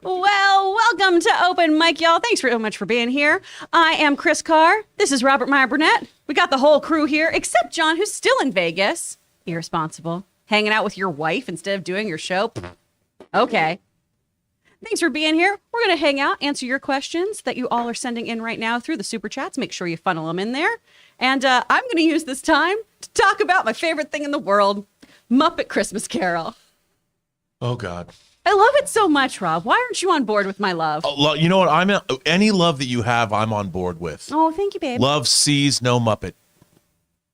Well, welcome to Open Mic, y'all. Thanks so much for being here. I am Chris Carr. This is Robert Meyer Burnett. We got the whole crew here, except John, who's still in Vegas. Irresponsible. Hanging out with your wife instead of doing your show. Okay. Thanks for being here. We're going to hang out, answer your questions that you all are sending in right now through the Super Chats. Make sure you funnel them in there. And I'm going to use this time to talk about my favorite thing in the world, Muppet Christmas Carol. Oh, God. I love it so much, Rob. Why aren't you on board with my love? Oh, you know what? Any love that you have, I'm on board with. Oh, thank you, babe. Love sees no Muppet.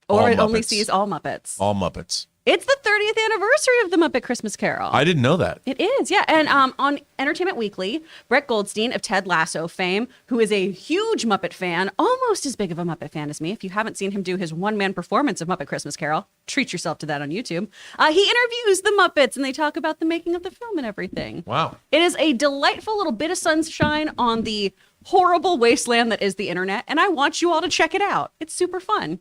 Or all it Muppets. only sees all Muppets. All Muppets. It's the 30th anniversary of the Muppet Christmas Carol. I didn't know that. It is, yeah. And on Entertainment Weekly, Brett Goldstein of Ted Lasso fame, who is a huge Muppet fan, almost as big of a Muppet fan as me. If you haven't seen him do his one-man performance of Muppet Christmas Carol, treat yourself to that on YouTube. He interviews the Muppets, and they talk about the making of the film and everything. Wow. It is a delightful little bit of sunshine on the horrible wasteland that is the internet, and I want you all to check it out. It's super fun.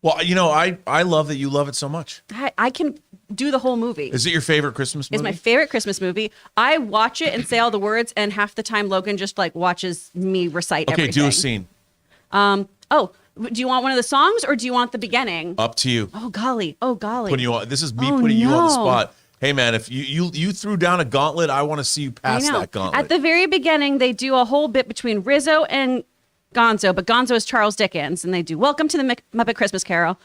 Well, you know, I love that you love it so much. I can do the whole movie. Is it your favorite Christmas movie? It's my favorite Christmas movie. I watch it and say all the words, and half the time Logan just like watches me recite everything. Okay, do a scene. Do you want one of the songs or do you want the beginning? Up to you. Oh golly. Putting you on. This is me putting you on the spot. Hey man, if you threw down a gauntlet, I want to see you pass that gauntlet. At the very beginning, they do a whole bit between Rizzo and Gonzo, but Gonzo is Charles Dickens, and they do "Welcome to the Muppet Christmas Carol."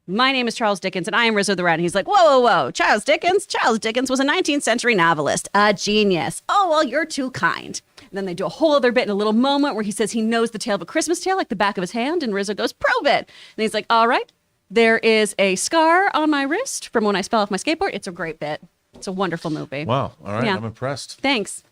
My name is Charles Dickens, and I am Rizzo the Rat. And he's like, whoa, Charles Dickens? Charles Dickens was a 19th century novelist, a genius. Oh, well, you're too kind. And then they do a whole other bit in a little moment where he says he knows the tale of a Christmas tale like the back of his hand, and Rizzo goes, prove it. And he's like, all right, there is a scar on my wrist from when I fell off my skateboard. It's a great bit. It's a wonderful movie. Wow. All right, yeah. I'm impressed. Thanks.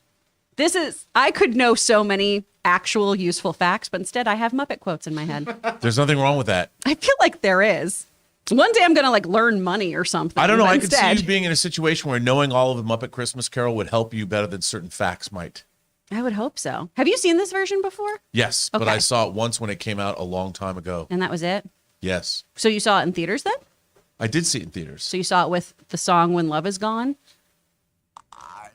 I could know so many actual useful facts, but instead I have Muppet quotes in my head. There's nothing wrong with that. I feel like there is. One day I'm going to learn money or something. I don't know. I could see you being in a situation where knowing all of the Muppet Christmas Carol would help you better than certain facts might. I would hope so. Have you seen this version before? Yes, okay. But I saw it once when it came out a long time ago. And that was it? Yes. So you saw it in theaters then? I did see it in theaters. So you saw it with the song When Love Is Gone?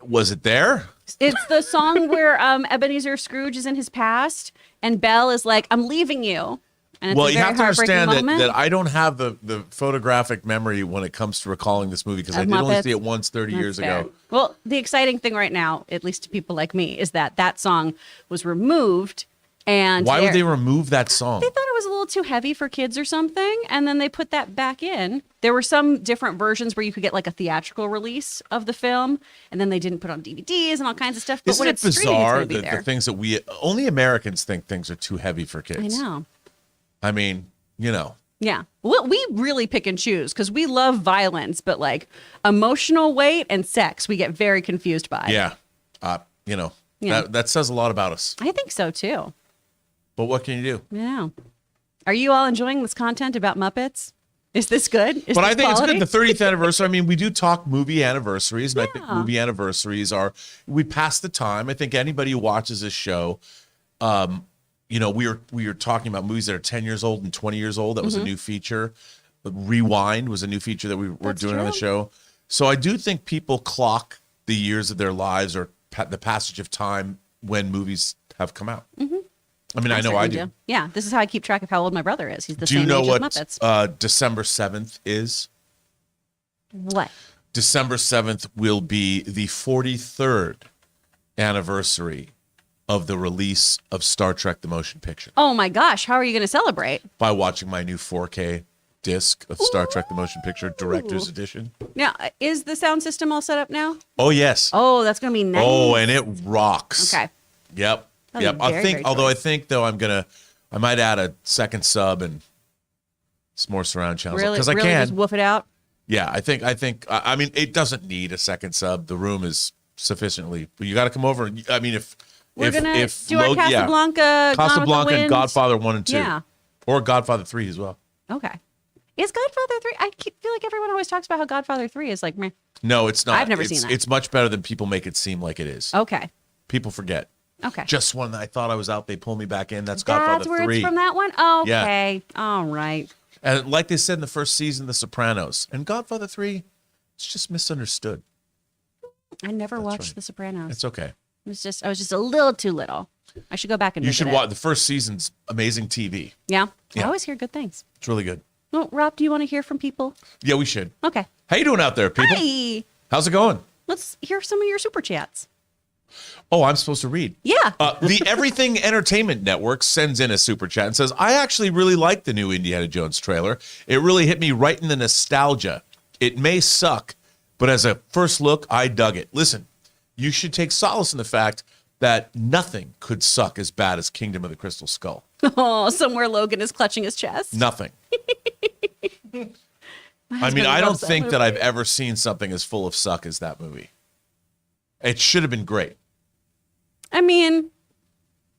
Was it there? It's the song where Ebenezer Scrooge is in his past and Belle is like, I'm leaving you. And it's you have to understand that I don't have the photographic memory when it comes to recalling this movie because I did only see it once 30 years ago. Well, the exciting thing right now, at least to people like me, is that song was removed. And why would they remove that song? They thought it was a little too heavy for kids or something, and then they put that back in. There were some different versions where you could get like a theatrical release of the film, and then they didn't put on DVDs and all kinds of stuff. But Isn't it bizarre the things that only Americans think things are too heavy for kids? I know. I mean, you know. Yeah. Well, we really pick and choose because we love violence, but like emotional weight and sex, we get very confused by. Yeah. That says a lot about us. I think so too. But what can you do? Yeah. Are you all enjoying this content about Muppets? Is this good? But I think quality? It's good. The 30th anniversary. I mean, we do talk movie anniversaries, and I think movie anniversaries we pass the time. I think anybody who watches this show, we were talking about movies that are 10 years old and 20 years old. That was a new feature. Rewind was a new feature that we were doing on the show. So I do think people clock the years of their lives or the passage of time when movies have come out. Mm-hmm. I mean, I know I do. Yeah, this is how I keep track of how old my brother is. He's the same age as Muppets. Do you know what December 7th is? What? December 7th will be the 43rd anniversary of the release of Star Trek The Motion Picture. Oh my gosh, how are you going to celebrate? By watching my new 4K disc of Star Trek The Motion Picture, Director's Edition. Now, is the sound system all set up now? Oh, yes. Oh, that's going to be nice. Oh, and it rocks. Okay. Yep. Yep. I might add a second sub and some more surround channels. Really? Because I can. Just woof it out? Yeah, I mean, it doesn't need a second sub. The room is sufficiently, but you got to come over. I mean, we're going to do our Casablanca, Casablanca and Godfather 1 and 2. Yeah. Or Godfather 3 as well. Okay. Is Godfather 3? I feel like everyone always talks about how Godfather 3 is like meh. No, it's not. I've never seen that. It's much better than people make it seem like it is. Okay. People forget. Okay. Just when I thought I was out, they pulled me back in. That's Godfather 3. That's where it's from that one? Okay. Yeah. All right. And like they said in the first season, The Sopranos. And Godfather 3, it's just misunderstood. I never watched The Sopranos. It's okay. I was just a little too little. I should go back and You visit should it. watch the first season's amazing TV. Yeah? I Yeah. always hear good things. It's really good. Well, Rob, do you want to hear from people? Yeah, we should. Okay. How you doing out there, people? Hi. How's it going? Let's hear some of your super chats. Oh, I'm supposed to read. Yeah. The Everything Entertainment Network sends in a super chat and says, I actually really like the new Indiana Jones trailer. It really hit me right in the nostalgia. It may suck, but as a first look, I dug it. Listen, you should take solace in the fact that nothing could suck as bad as Kingdom of the Crystal Skull. Oh, somewhere Logan is clutching his chest. Nothing. My I mean, husband I don't loves that think that movie. I've ever seen something as full of suck as that movie. It should have been great. I mean,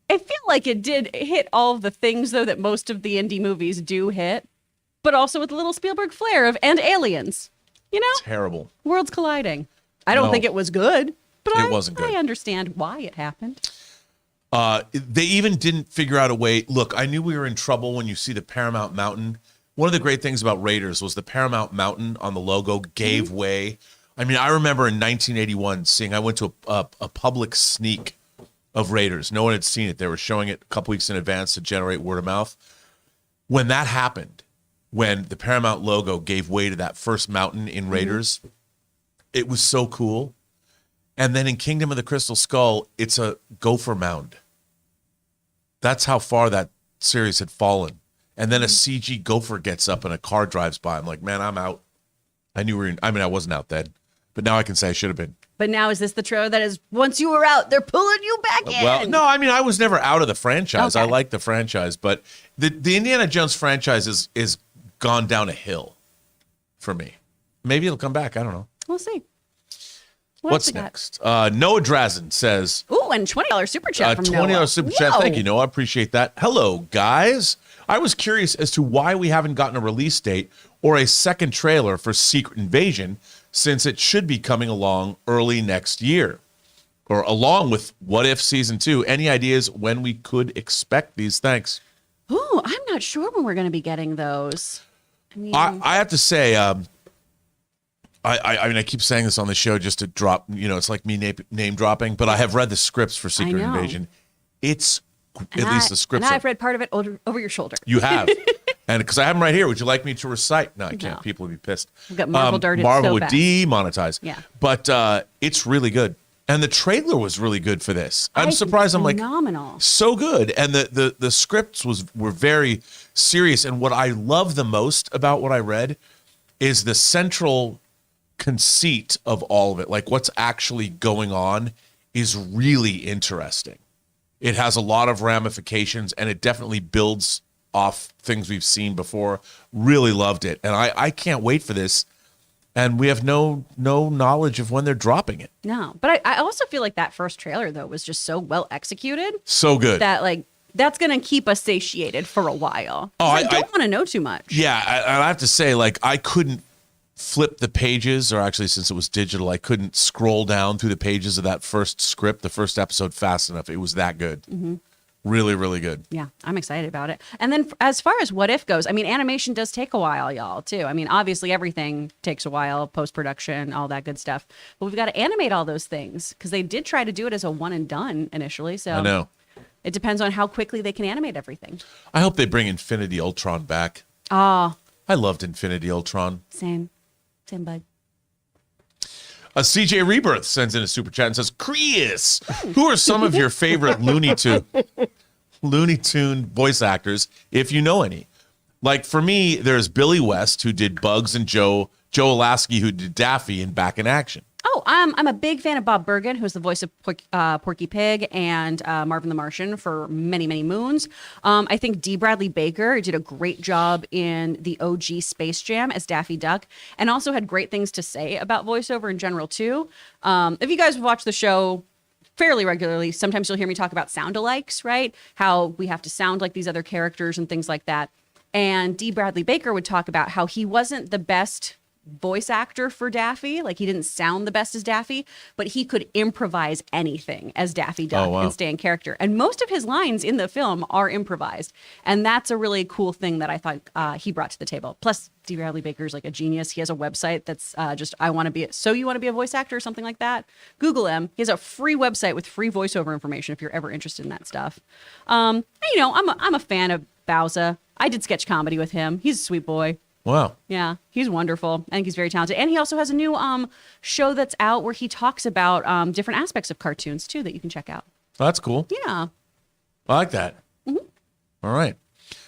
I feel like it did hit all of the things, though, that most of the indie movies do hit, but also with a little Spielberg flair of, and aliens. You know? Terrible. Worlds colliding. I don't No. think it was good, but It wasn't good. I understand why it happened. They even didn't figure out a way. Look, I knew we were in trouble when you see the Paramount Mountain. One of the great things about Raiders was the Paramount Mountain on the logo gave way. I mean, I remember in 1981 I went to a public sneak of Raiders. No one had seen it. They were showing it a couple weeks in advance to generate word of mouth. When that happened, when the Paramount logo gave way to that first mountain in Raiders, it was so cool. And then in Kingdom of the Crystal Skull, it's a gopher mound. That's how far that series had fallen. And then a CG gopher gets up and a car drives by. I'm like, man, I'm out. I knew we were in, I mean, I wasn't out then, but now I can say I should have been. But now is this the trailer that is, once you were out, they're pulling you back in? Well, no, I mean, I was never out of the franchise. Okay. I like the franchise, but the Indiana Jones franchise is gone down a hill for me. Maybe it'll come back. I don't know. We'll see. What else What's we got? next? Noah Drazen says, Ooh, and $20 super chat from $20 Noah. super chat. Whoa. Thank you, Noah. I appreciate that. Hello, guys. I was curious as to why we haven't gotten a release date or a second trailer for Secret Invasion, since it should be coming along early next year, or along with What If Season 2. Any ideas when we could expect these? Thanks. Ooh, I'm not sure when we're going to be getting those. I mean, I have to say, I mean, I keep saying this on the show just to drop, it's like me name dropping, but I have read the scripts for Secret know. Invasion. It's, and at least the scripts. And I've read part of it over your shoulder. You have. And because I have them right here, would you like me to recite? No, I can't. No. People would be pissed. We've got Marvel darted Marvel so would fast. demonetize. Yeah. But it's really good. And the trailer was really good for this. I'm surprised. I'm like, phenomenal. so good. And the scripts were very serious. And what I love the most about what I read is the central conceit of all of it. Like what's actually going on is really interesting. It has a lot of ramifications, and it definitely builds off things we've seen before. Really loved it. And I can't wait for this. And we have no knowledge of when they're dropping it. No, but I also feel like that first trailer, though, was just so well executed So good. that, like, that's going to keep us satiated for a while. Oh, I I don't want to know too much. Yeah, I have to say, like, I couldn't flip the pages, or actually, since it was digital, I couldn't scroll down through the pages of that first script, the first episode, fast enough. It was that good. Mm-hmm. Really, really good. Yeah, I'm excited about it. And then as far as What If goes, I mean, animation does take a while, y'all, too. I mean, obviously, everything takes a while, post-production, all that good stuff. But we've got to animate all those things because they did try to do it as a one and done initially. So I know. it depends on how quickly they can animate everything. I hope they bring Infinity Ultron back. Oh, I loved Infinity Ultron. same. Same, bud. CJ Rebirth sends in a super chat and says, Chris, who are some of your favorite Looney Tune voice actors, if you know any? Like, for me, there's Billy West, who did Bugs, and Joe Alasky, who did Daffy in Back in Action. Oh, I'm a big fan of Bob Bergen, who's the voice of Porky Pig and Marvin the Martian for many, many moons. I think D. Bradley Baker did a great job in the OG Space Jam as Daffy Duck, and also had great things to say about voiceover in general, too. If you guys watch the show fairly regularly, sometimes you'll hear me talk about sound-alikes, right? How we have to sound like these other characters and things like that. And D. Bradley Baker would talk about how he wasn't the best voice actor for Daffy. Like he didn't sound the best as Daffy, but he could improvise anything as Daffy Duck and stay in character. And most of his lines in the film are improvised. And that's a really cool thing that I thought he brought to the table. Plus, D. Bradley Baker's like a genius. He has a website that's just, you want to be a voice actor or something like that? Google him. He has a free website with free voiceover information if you're ever interested in that stuff. I'm a fan of Bowser. I did sketch comedy with him. He's a sweet boy. Wow. Yeah, he's wonderful. I think he's very talented. And he also has a new show that's out where he talks about different aspects of cartoons, too, that you can check out. Oh, that's cool. Yeah. I like that. Mm-hmm. All right.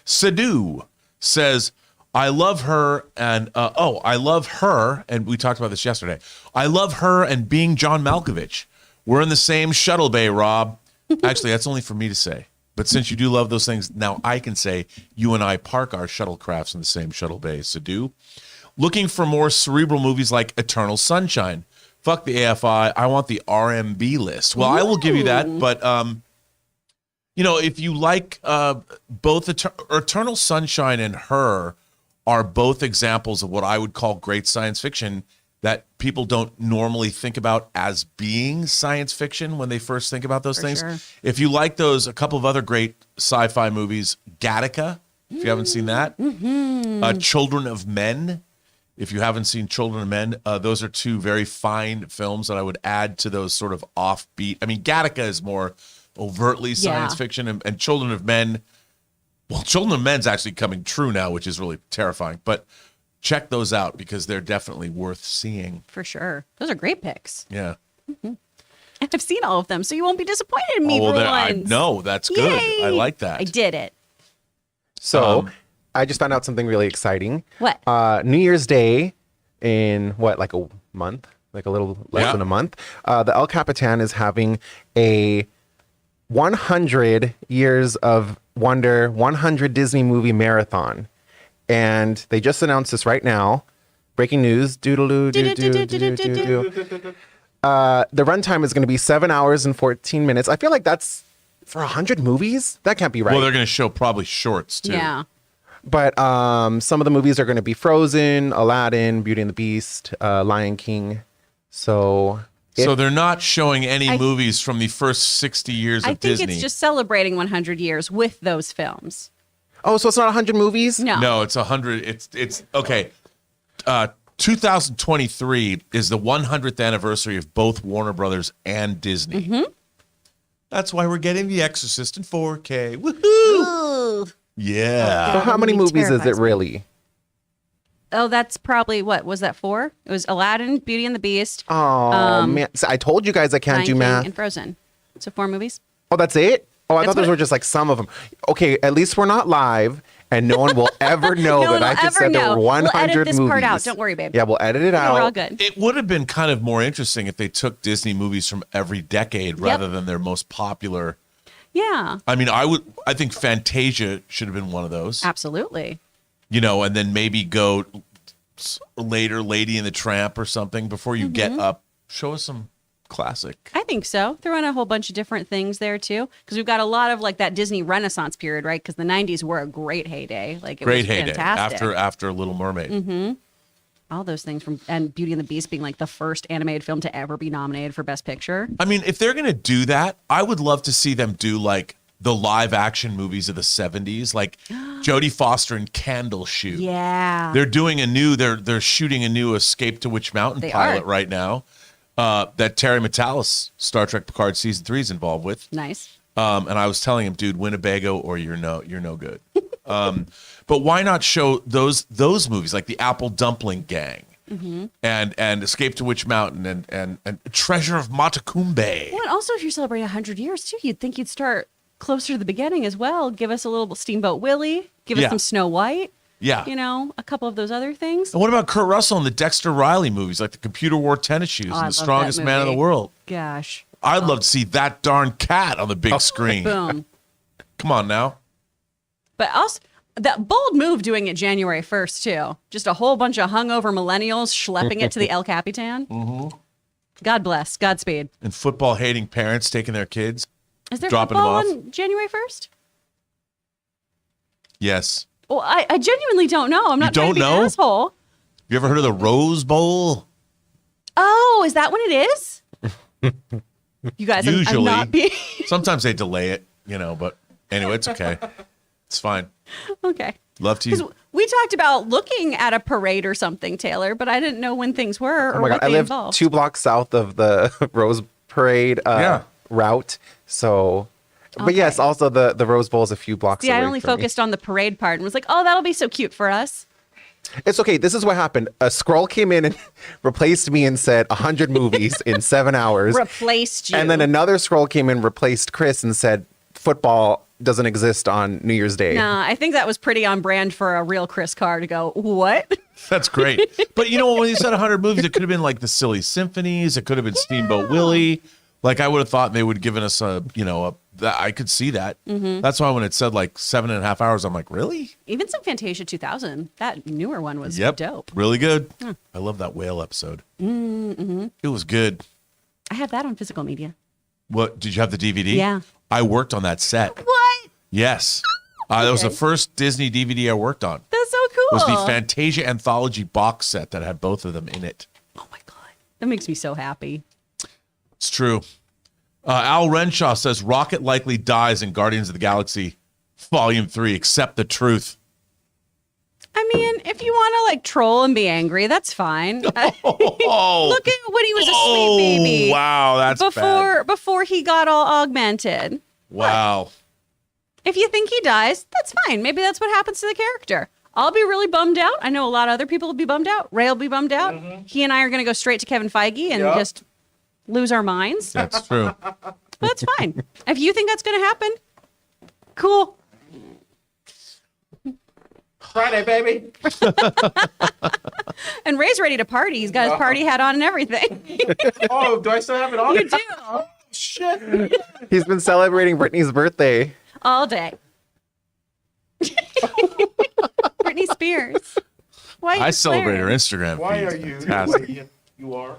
Sadhu says, I love her and, I love her, and we talked about this yesterday. I love her and being John Malkovich. We're in the same shuttle bay, Rob. Actually, that's only for me to say. But since you do love those things, now I can say you and I park our shuttlecrafts in the same shuttle bay. Sadhu. Looking for more cerebral movies like Eternal Sunshine. Fuck the AFI. I want the RMB list. Well, I will give you that. But, if you like both Eternal Sunshine and Her are both examples of what I would call great science fiction that people don't normally think about as being science fiction when they first think about those things. Sure. If you like those, a couple of other great sci-fi movies, Gattaca, if you haven't seen that, Children of Men, if you haven't seen Children of Men, those are two very fine films that I would add to those sort of offbeat. I mean, Gattaca is more overtly science fiction, and Children of Men, well, Children of Men's actually coming true now, which is really terrifying, but check those out because they're definitely worth seeing. For sure. Those are great picks. Yeah. Mm-hmm. And I've seen all of them, so you won't be disappointed in me for once. No, that's good. Yay! I like that. I did it. So I just found out something really exciting. What? New Year's Day in like a month? Like a little less than a month. The El Capitan is having a 100 Years of Wonder 100 Disney movie marathon. And they just announced this right now. Breaking news. Doodaloo, the runtime is going to be 7 hours and 14 minutes. I feel like that's for 100 movies. That can't be right. Well, they're going to show probably shorts too. Yeah. But some of the movies are going to be Frozen, Aladdin, Beauty and the Beast, Lion King. So they're not showing any movies from the first 60 years of Disney. I think it's just celebrating 100 years with those films. Oh, so it's not 100 movies? No, it's 100. It's okay. 2023 is the 100th anniversary of both Warner Brothers and Disney. Mm-hmm. That's why we're getting The Exorcist in 4K. Woohoo! Ooh. Yeah. So how many movies is it really? Oh, that's probably, what was that for? It was Aladdin, Beauty and the Beast. Oh, man. So I told you guys I can't do math. And Frozen. So 4 movies. Oh, that's it? Oh, I thought those were just like some of them. Okay, at least we're not live, and no one will ever know that I just said there were 100 we'll edit this movies. part out. Don't worry, babe. Yeah, we'll edit it out. We're all good. It would have been kind of more interesting if they took Disney movies from every decade rather than their most popular. Yeah. I mean, I think Fantasia should have been one of those. Absolutely. And then maybe go later, Lady and the Tramp or something before you get up. Show us some classic. I think so. Throw in a whole bunch of different things there too, because we've got a lot of like that Disney Renaissance period, right? Because the 90s were a great heyday. Like it was fantastic. after Little Mermaid. Mm-hmm. All those things and Beauty and the Beast being like the first animated film to ever be nominated for Best Picture. I mean, if they're gonna do that, I would love to see them do like the live action movies of the 70s, like Jodie Foster and Candle Shoot. Yeah. They're doing they're shooting a new Escape to Witch Mountain pilot right now. That Terry Matalas, Star Trek Picard season 3 is involved with. Nice. And I was telling him, dude, Winnebago or you're no good. But why not show those movies like the Apple Dumpling Gang and Escape to Witch Mountain and Treasure of Matacumbe. Well, and also if you're celebrating 100 years too, you'd think you'd start closer to the beginning as well. Give us a little Steamboat Willie. Give us some Snow White. Yeah. A couple of those other things. And what about Kurt Russell and the Dexter Riley movies, like the Computer Wore Tennis Shoes and The Strongest Man in the World? Gosh. I'd love to see that darn cat on the big screen. Boom. Come on now. But also, that bold move doing it January 1st, too. Just a whole bunch of hungover millennials schlepping it to the El Capitan. Mm-hmm. God bless. Godspeed. And football-hating parents taking their kids. Is there dropping football them off. on January 1st? Yes. Well, I genuinely don't know. I'm not trying to be an asshole. You ever heard of the Rose Bowl? Oh, is that when it is? You guys, Usually. I'm not being... Sometimes they delay it, but anyway, it's okay. It's fine. Okay. Love to you. We talked about looking at a parade or something, Taylor, but I didn't know when things were or Oh my what God, I they live involved. 2 blocks south of the Rose Parade route. So, but yes, also the Rose Bowl is a few blocks See, away I only from me. focused on the parade part and was like, oh, that'll be so cute for us. It's okay. This is what happened. A scroll came in and replaced me and said 100 movies in 7 hours. Replaced you. And then another scroll came in, replaced Chris, and said football doesn't exist on New Year's Day. Nah, I think that was pretty on brand for a real Chris Carr to go, what? That's great. But when you said 100 movies, it could have been like the Silly Symphonies. It could have been Steamboat Willie. Like I would have thought they would have given us I could see that. Mm-hmm. That's why when it said like 7.5 hours, I'm like, really? Even some Fantasia 2000. That newer one was dope. Really good. I love that whale episode. Mm-hmm. It was good. I have that on physical media. What, did you have the DVD? Yeah. I worked on that set. What? Yes. That was the first Disney DVD I worked on. That's so cool. It was the Fantasia Anthology box set that had both of them in it. Oh my God. That makes me so happy. It's true. Al Renshaw says Rocket likely dies in Guardians of the Galaxy Volume 3. Accept the truth. I mean, if you want to troll and be angry, that's fine. Look at when he was a sweet baby. Wow, that's bad. Before he got all augmented. Wow. If you think he dies, that's fine. Maybe that's what happens to the character. I'll be really bummed out. I know a lot of other people will be bummed out. Ray will be bummed out. Mm-hmm. He and I are going to go straight to Kevin Feige and just lose our minds. That's true. That's fine. If you think that's going to happen, cool. Friday, baby. And Ray's ready to party. He's got his party hat on and everything. Oh, do I still have it on? You do. Oh, shit. He's been celebrating Britney's birthday. All day. Britney Spears. Why I celebrate her swearing? Instagram feed. Why are you? Fantastic. You are.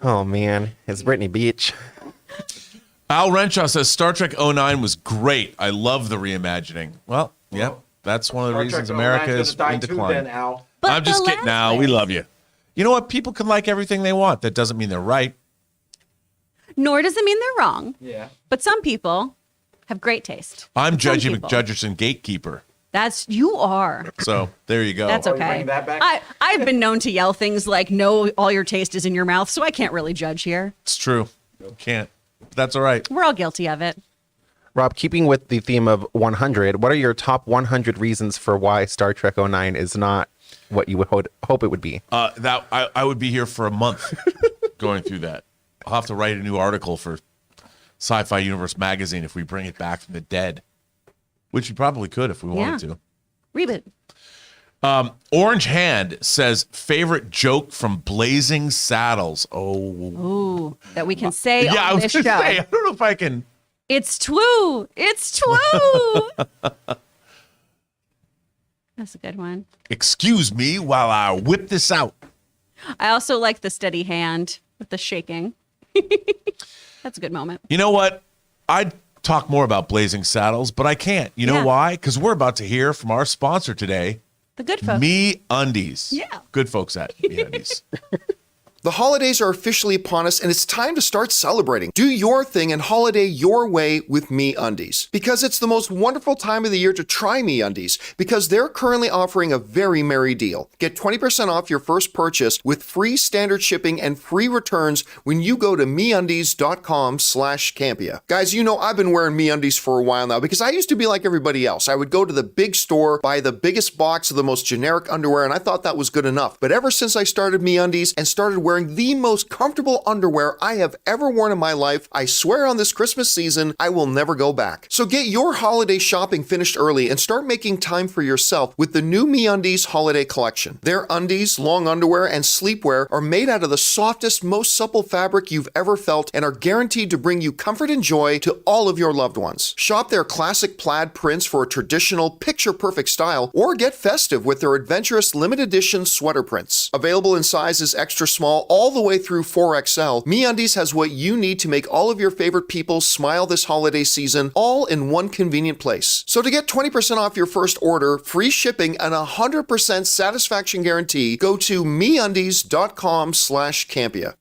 Oh man, it's Britney Beach. Al Renshaw says Star Trek 09 was great. I love the reimagining. Well, yep. That's one of the reasons America is in decline. But I'm just kidding, Al. We love you. You know what? People can like everything they want. That doesn't mean they're right. Nor does it mean they're wrong. Yeah. But some people have great taste. I'm Some Judgy people. McJudgerson gatekeeper. You are. So there you go. That's Are you okay. bringing that back? I've been known to yell things like, no, all your taste is in your mouth, so I can't really judge here. It's true. Can't. That's all right. We're all guilty of it. Rob, keeping with the theme of 100, what are your top 100 reasons for why Star Trek 09 is not what you would hope it would be? That I would be here for a month going through that. I'll have to write a new article for Sci-Fi Universe magazine if we bring it back from the dead, which we probably could if we wanted to. Reboot. Orange Hand says favorite joke from Blazing Saddles. Ooh, that we can say Yeah, I on was this going to show. say, I don't know if I can. It's Twoo. It's Twoo. That's a good one. Excuse me while I whip this out. I also like the steady hand with the shaking. That's a good moment. You know what? I'd talk more about Blazing Saddles, but I can't. You know Yeah. why? Because we're about to hear from our sponsor today, The good folks. MeUndies. Yeah. Good folks at MeUndies. The holidays are officially upon us, and it's time to start celebrating. Do your thing and holiday your way with MeUndies. Because it's the most wonderful time of the year to try MeUndies, because they're currently offering a very merry deal. Get 20% off your first purchase with free standard shipping and free returns when you go to MeUndies.com/Campea. Guys, you know I've been wearing MeUndies for a while now because I used to be like everybody else. I would go to the big store, buy the biggest box of the most generic underwear, and I thought that was good enough. But ever since I started MeUndies and started wearing the most comfortable underwear I have ever worn in my life, I swear on this Christmas season, I will never go back. So get your holiday shopping finished early and start making time for yourself with the new MeUndies holiday collection. Their undies, long underwear, and sleepwear are made out of the softest, most supple fabric you've ever felt and are guaranteed to bring you comfort and joy to all of your loved ones. Shop their classic plaid prints for a traditional, picture-perfect style, or get festive with their adventurous limited edition sweater prints. Available in sizes extra small small all the way through 4XL, MeUndies has what you need to make all of your favorite people smile this holiday season, all in one convenient place. So to get 20% off your first order, free shipping, and 100% satisfaction guarantee, go to MeUndies.com/Campea.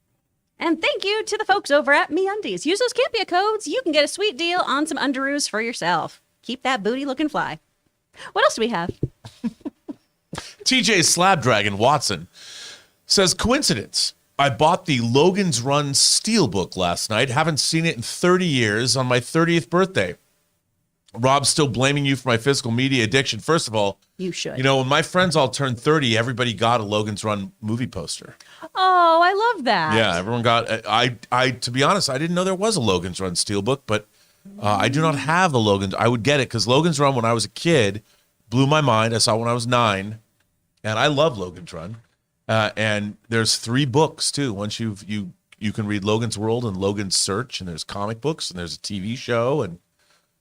And thank you to the folks over at MeUndies. Use those Campea codes. You can get a sweet deal on some underoos for yourself. Keep that booty looking fly. What else do we have? TJ Slabdragon Watson says, coincidence. I bought the Logan's Run Steelbook last night. Haven't seen it in 30 years on my 30th birthday. Rob's still blaming you for my physical media addiction. First of all, You should. you know, when my friends all turned 30, everybody got a Logan's Run movie poster. Oh, I love that. Yeah, everyone got. I to be honest, I didn't know there was a Logan's Run Steelbook, but I do not have the Logan's. I would get it because Logan's Run, when I was a kid, blew my mind. I saw it when I was 9, and I love Logan's Run. And there's 3 books too. Once you can read Logan's World and Logan's Search, and there's comic books, and there's a TV show,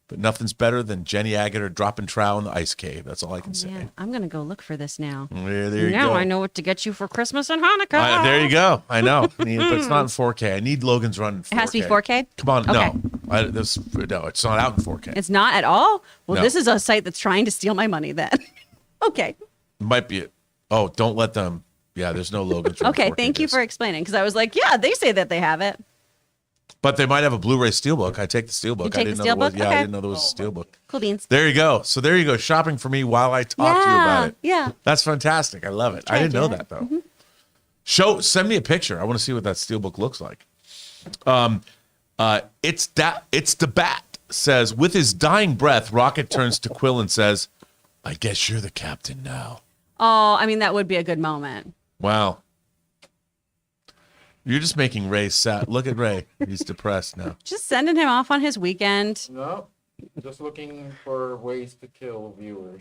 but nothing's better than Jenny Agutter dropping trowel in the ice cave. That's all I can say. Yeah, I'm going to go look for this now. Yeah, there you Now go. I know what to get you for Christmas and Hanukkah. There you go. I know, but it's not in 4K. I need Logan's Run in 4K. It has to be 4K? Come on, Okay. no, no, it's not out in 4K. It's not at all? Well, No. this is a site that's trying to steal my money then. Okay. Might be it. Oh, don't let them. Yeah, there's no Logan's Run. Okay, 4K thank you disc. for explaining because I was like, yeah, they say that they have it. But they might have a Blu-ray Steelbook. I take the Steelbook. You take I didn't the know there was. Steelbook? Yeah, Okay. I didn't know there was a Steelbook. Cool beans. There you go. So there you go. Shopping for me while I talk to you about it. Yeah. That's fantastic. I love it. I didn't know that though. Send me a picture. I want to see what that Steelbook looks like. It's the Bat says, with his dying breath, Rocket turns to Quill and says, "I guess you're the captain now." Oh, I mean, that would be a good moment. Wow. You're just making Ray sad. Look at Ray. He's depressed now. Just sending him off on his weekend. No, just looking for ways to kill viewers.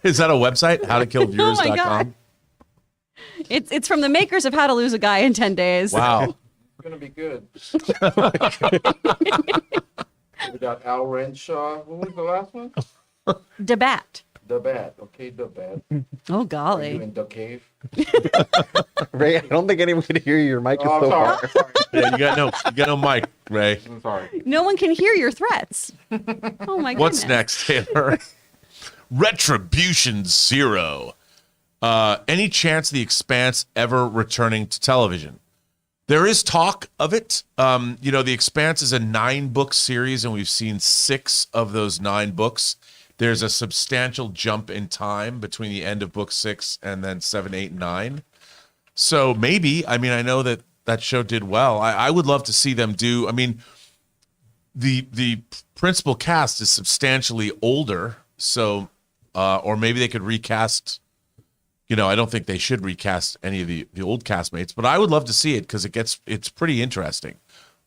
Is that a website? HowToKillViewers.com? Oh my God. It's from the makers of How to Lose a Guy in 10 Days. Wow. It's gonna be good. We got Al Renshaw. Who was the last one? Debat. The Bat. Okay, the Bat. Oh, Are you golly. in the cave? Ray, I don't think anyone can hear you. Your mic is Oh, I'm so sorry. far. Yeah, you got no mic, Ray. I'm sorry. No one can hear your threats. Oh, my goodness. What's next, Taylor? Retribution Zero. Any chance of The Expanse ever returning to television? There is talk of it. The Expanse is a 9-book series, and we've seen 6 of those 9 books. There's a substantial jump in time between the end of book 6 and then 7, 8, and 9. So maybe, I know that show did well. I would love to see them do, the principal cast is substantially older, so, or maybe they could recast, I don't think they should recast any of the old castmates, but I would love to see it because it's pretty interesting.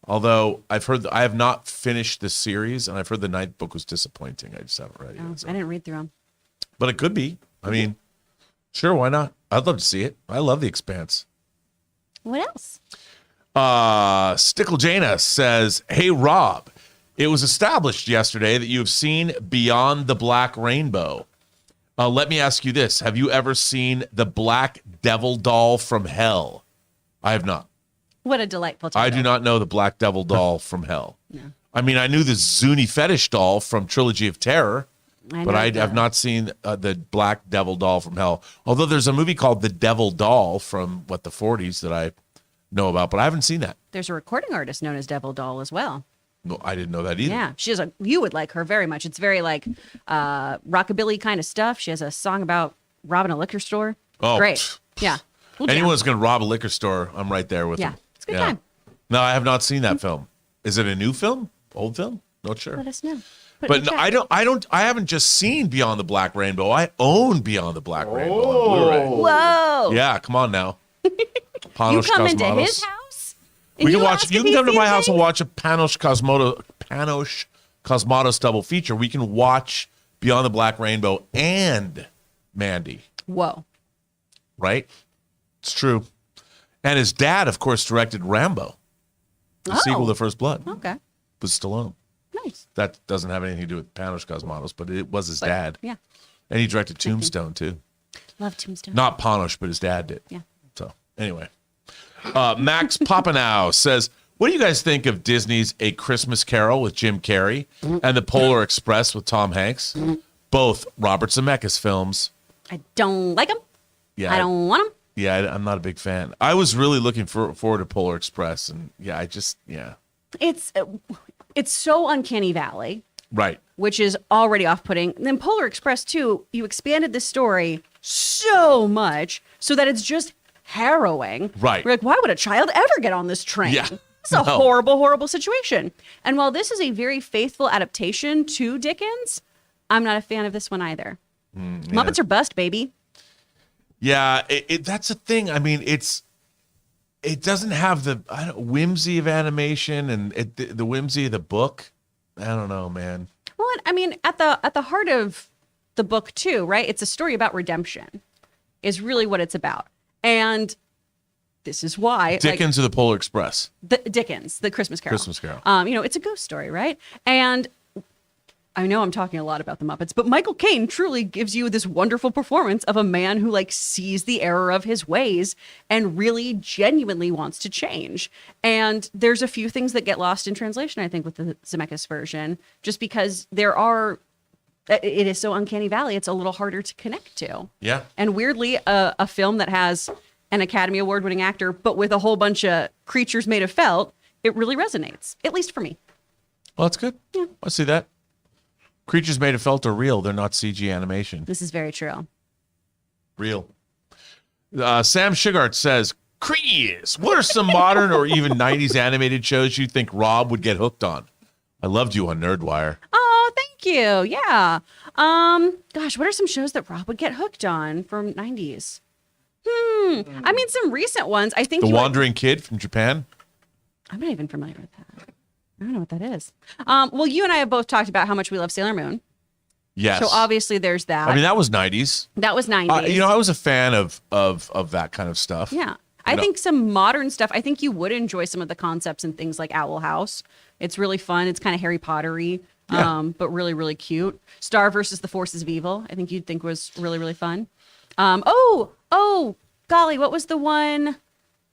Although I have not finished the series, and I've heard the 9th book was disappointing. I just haven't read it Oh, yet. So. I didn't read through them. But it could be. Sure, why not? I'd love to see it. I love The Expanse. What else? Stickle Jana says, "Hey Rob, it was established yesterday that you have seen Beyond the Black Rainbow. Let me ask you this: have you ever seen The Black Devil Doll from Hell?" I have not. What a delightful title. I do not know The Black Devil Doll from Hell. I knew the Zuni Fetish doll from Trilogy of Terror, but I have not seen the Black Devil Doll from Hell. Although there's a movie called The Devil Doll from the 40s that I know about, but I haven't seen that. There's a recording artist known as Devil Doll as well. No, I didn't know that either. Yeah, you would like her very much. It's very like rockabilly kind of stuff. She has a song about robbing a liquor store. Oh, Great. Yeah. We'll jam. Anyone that's going to rob a liquor store, I'm right there with Yeah, them. it's a good time. No, I have not seen that film. Is it a new film? Old film? Not sure. Let us know. Put it in But the no, chat. I haven't just seen Beyond the Black Rainbow. I own Beyond the Black Rainbow on Oh. Blu-ray. Whoa. Yeah, come on now. You Panos come into Cosmatos. his house? And We can you watch. ask You if can he's come to my seen house and things? watch a Panos Cosmatos double feature. We can watch Beyond the Black Rainbow and Mandy. Whoa. Right? It's true. And his dad, of course, directed Rambo, the sequel to First Blood, Okay. with Stallone. Nice. That doesn't have anything to do with Panos Cosmatos, but it was his dad. Yeah. And he directed Tombstone, too. Love Tombstone. Not Panos, but his dad did. Yeah. So Anyway, Max Papanow says, what do you guys think of Disney's A Christmas Carol with Jim Carrey and The Polar Express with Tom Hanks? Both Robert Zemeckis films. I don't like them. Yeah, I don't want them. Yeah, I'm not a big fan. I was really looking forward to Polar Express, and It's so uncanny valley, right. which is already off-putting. And then Polar Express too, you expanded the story so much so that it's just harrowing. Right. We're like, why would a child ever get on this train? Yeah. It's a horrible, horrible situation. And while this is a very faithful adaptation to Dickens, I'm not a fan of this one either. Muppets are bust, baby. Yeah, that's the thing. I mean, it doesn't have the whimsy of animation and the whimsy of the book. I don't know, man. Well, I mean, at the heart of the book too, right? It's a story about redemption, is really what it's about. And this is why Dickens or the Polar Express? Dickens, the Christmas Carol. Christmas Carol. It's a ghost story, right? And I know I'm talking a lot about the Muppets, but Michael Caine truly gives you this wonderful performance of a man who sees the error of his ways and really genuinely wants to change. And there's a few things that get lost in translation, I think, with the Zemeckis version, just because it is so uncanny valley, it's a little harder to connect to. Yeah. And weirdly, a film that has an Academy Award winning actor, but with a whole bunch of creatures made of felt, it really resonates, at least for me. Well, that's good. Yeah. I see that. Creatures made of felt are real. They're not CG animation. This is very true. Real. Sam Shigart says, Chris, what are some modern or even 90s animated shows you think Rob would get hooked on? I loved you on Nerdwire. Oh, thank you. Yeah. Gosh, what are some shows that Rob would get hooked on from 90s? I mean, some recent ones. I think The Wandering Kid from Japan. I'm not even familiar with that. I don't know what that is. Well, you and I have both talked about how much we love Sailor Moon. Yes. So obviously there's that. I mean, that was 90s. That was 90s. I was a fan of that kind of stuff. Yeah. I think some modern stuff, I think you would enjoy some of the concepts and things like Owl House. It's really fun. It's kind of Harry Potter-y, but really, really cute. Star versus the Forces of Evil, I think you'd think was really, really fun. Golly, what was the one?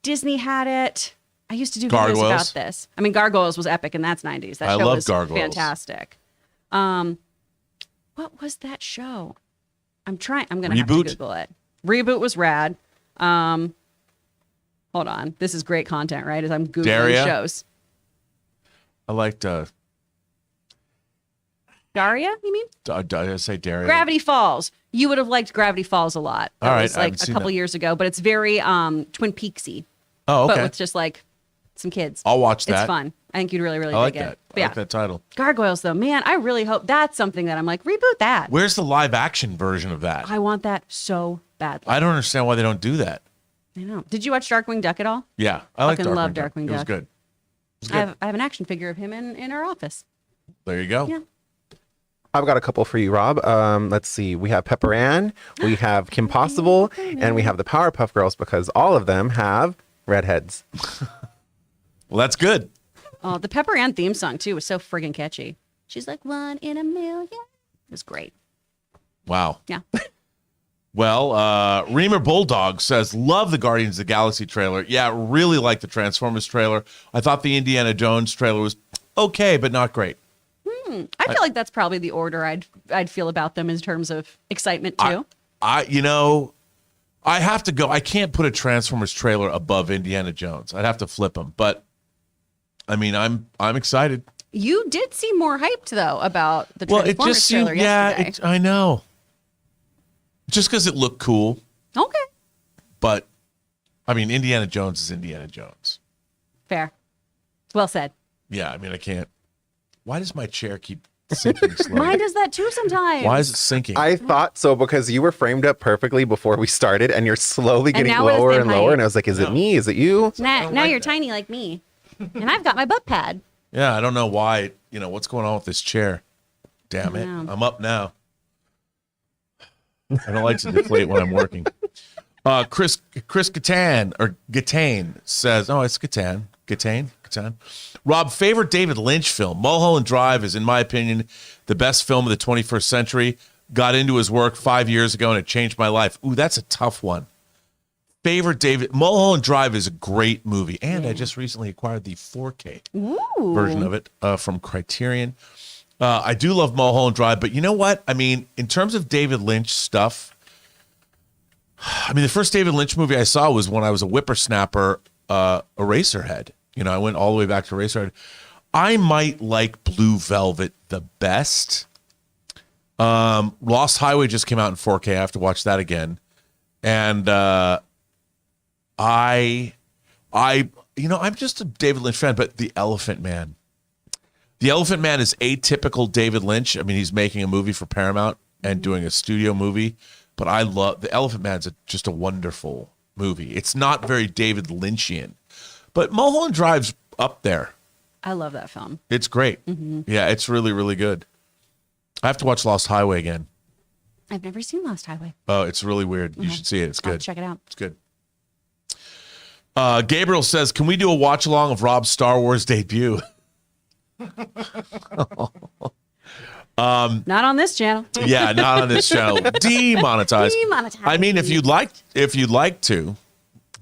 Disney had it. I used to do videos about this. I mean, Gargoyles was epic, and that's 90s. That show was Gargoyles. Fantastic. What was that show? I'm going to have to Google it. Reboot was rad. Hold on. This is great content, right? As I'm Googling Daria? shows. I liked Daria, you mean? Did I say Daria? Gravity Falls. You would have liked Gravity Falls a lot. That All right, was I haven't a seen couple that. years ago, but it's very Twin Peaksy. Oh, okay. But with just some kids. I'll watch that. It's fun. I think you'd really, really I like dig that. it. I like that title. Gargoyles, though, man, I really hope that's something that I'm reboot that. Where's the live action version of that? I want that so badly. I don't understand why they don't do that. I know. Did you watch Darkwing Duck at all? Yeah, I like Fucking love Darkwing Duck. Darkwing It was Duck. good. It was I good. have an action figure of him in our office. There you go. Yeah. I've got a couple for you, Rob. Let's see. We have Pepper Ann, we have Kim Possible, and we have the Powerpuff Girls because all of them have redheads. Well, that's good. Oh, the Pepper Ann theme song, too, was so friggin' catchy. She's like, 1 in a million. It was great. Wow. Yeah. Well, Reamer Bulldog says, love the Guardians of the Galaxy trailer. Yeah, really like the Transformers trailer. I thought the Indiana Jones trailer was okay, but not great. I feel like that's probably the order I'd feel about them in terms of excitement, too. I have to go. I can't put a Transformers trailer above Indiana Jones. I'd have to flip them. But, I mean, I'm excited. You did seem more hyped, though, about the Well, Transformers it just seemed, trailer yesterday. I know. Just because it looked cool. Okay. But, I mean, Indiana Jones is Indiana Jones. Fair. Well said. Yeah, I mean, I can't. Why does my chair keep sinking slowly? Mine does that, too, sometimes. Why is it sinking? I thought so because you were framed up perfectly before we started, and you're slowly And getting now we're the lower same and lower. height. And I was like, is it me? Is it you? Now like you're that. tiny like me. And I've got my butt pad. Yeah, I don't know why. What's going on with this chair? Damn it. Yeah. I'm up now. I don't like to deflate when I'm working. Chris Gatane says, it's Gatane. Rob, favorite David Lynch film? Mulholland Drive is, in my opinion, the best film of the 21st century. Got into his work 5 years ago and it changed my life. Ooh, that's a tough one. favorite Mulholland Drive is a great movie, and I just recently acquired the 4K version of it from Criterion. I do love Mulholland Drive, but you know what? I mean, in terms of David Lynch stuff, I mean, the first David Lynch movie I saw was when I was a whippersnapper, Eraserhead. You know, I went all the way back to Eraserhead. I might like Blue Velvet the best. Lost Highway just came out in 4K. I have to watch that again. And I'm just a David Lynch fan, but The Elephant Man. The Elephant Man is atypical David Lynch. I mean, he's making a movie for Paramount and doing a studio movie, but I love The Elephant Man's just a wonderful movie. It's not very David Lynchian, but Mulholland Drive's up there. I love that film. It's great. Yeah, it's really, really good. I have to watch Lost Highway again. I've never seen Lost Highway. Oh, it's really weird. You should see it. It's good. I'll check it out. It's good. Gabriel says, can we do a watch along of Rob's Star Wars debut? Not on this channel. Yeah, not on this channel. Demonetized. I mean, if you'd like to,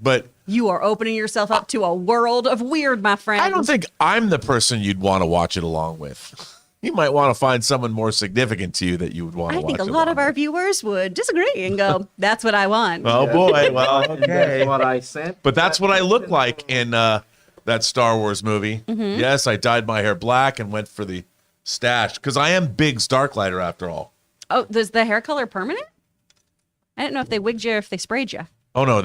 but You are opening yourself up to a world of weird, my friend. I don't think I'm the person you'd want to watch it along with. You might want to find someone more significant to you that you would want to watch. I think a lot of our viewers would disagree and go, "That's what I want." Oh boy, well, okay. That's what I sent. But that's what I look like in that Star Wars movie. Yes, I dyed my hair black and went for the stash because I am big Starklighter after all. Oh, is the hair color permanent? I didn't know if they wigged you or if they sprayed you. Oh no, it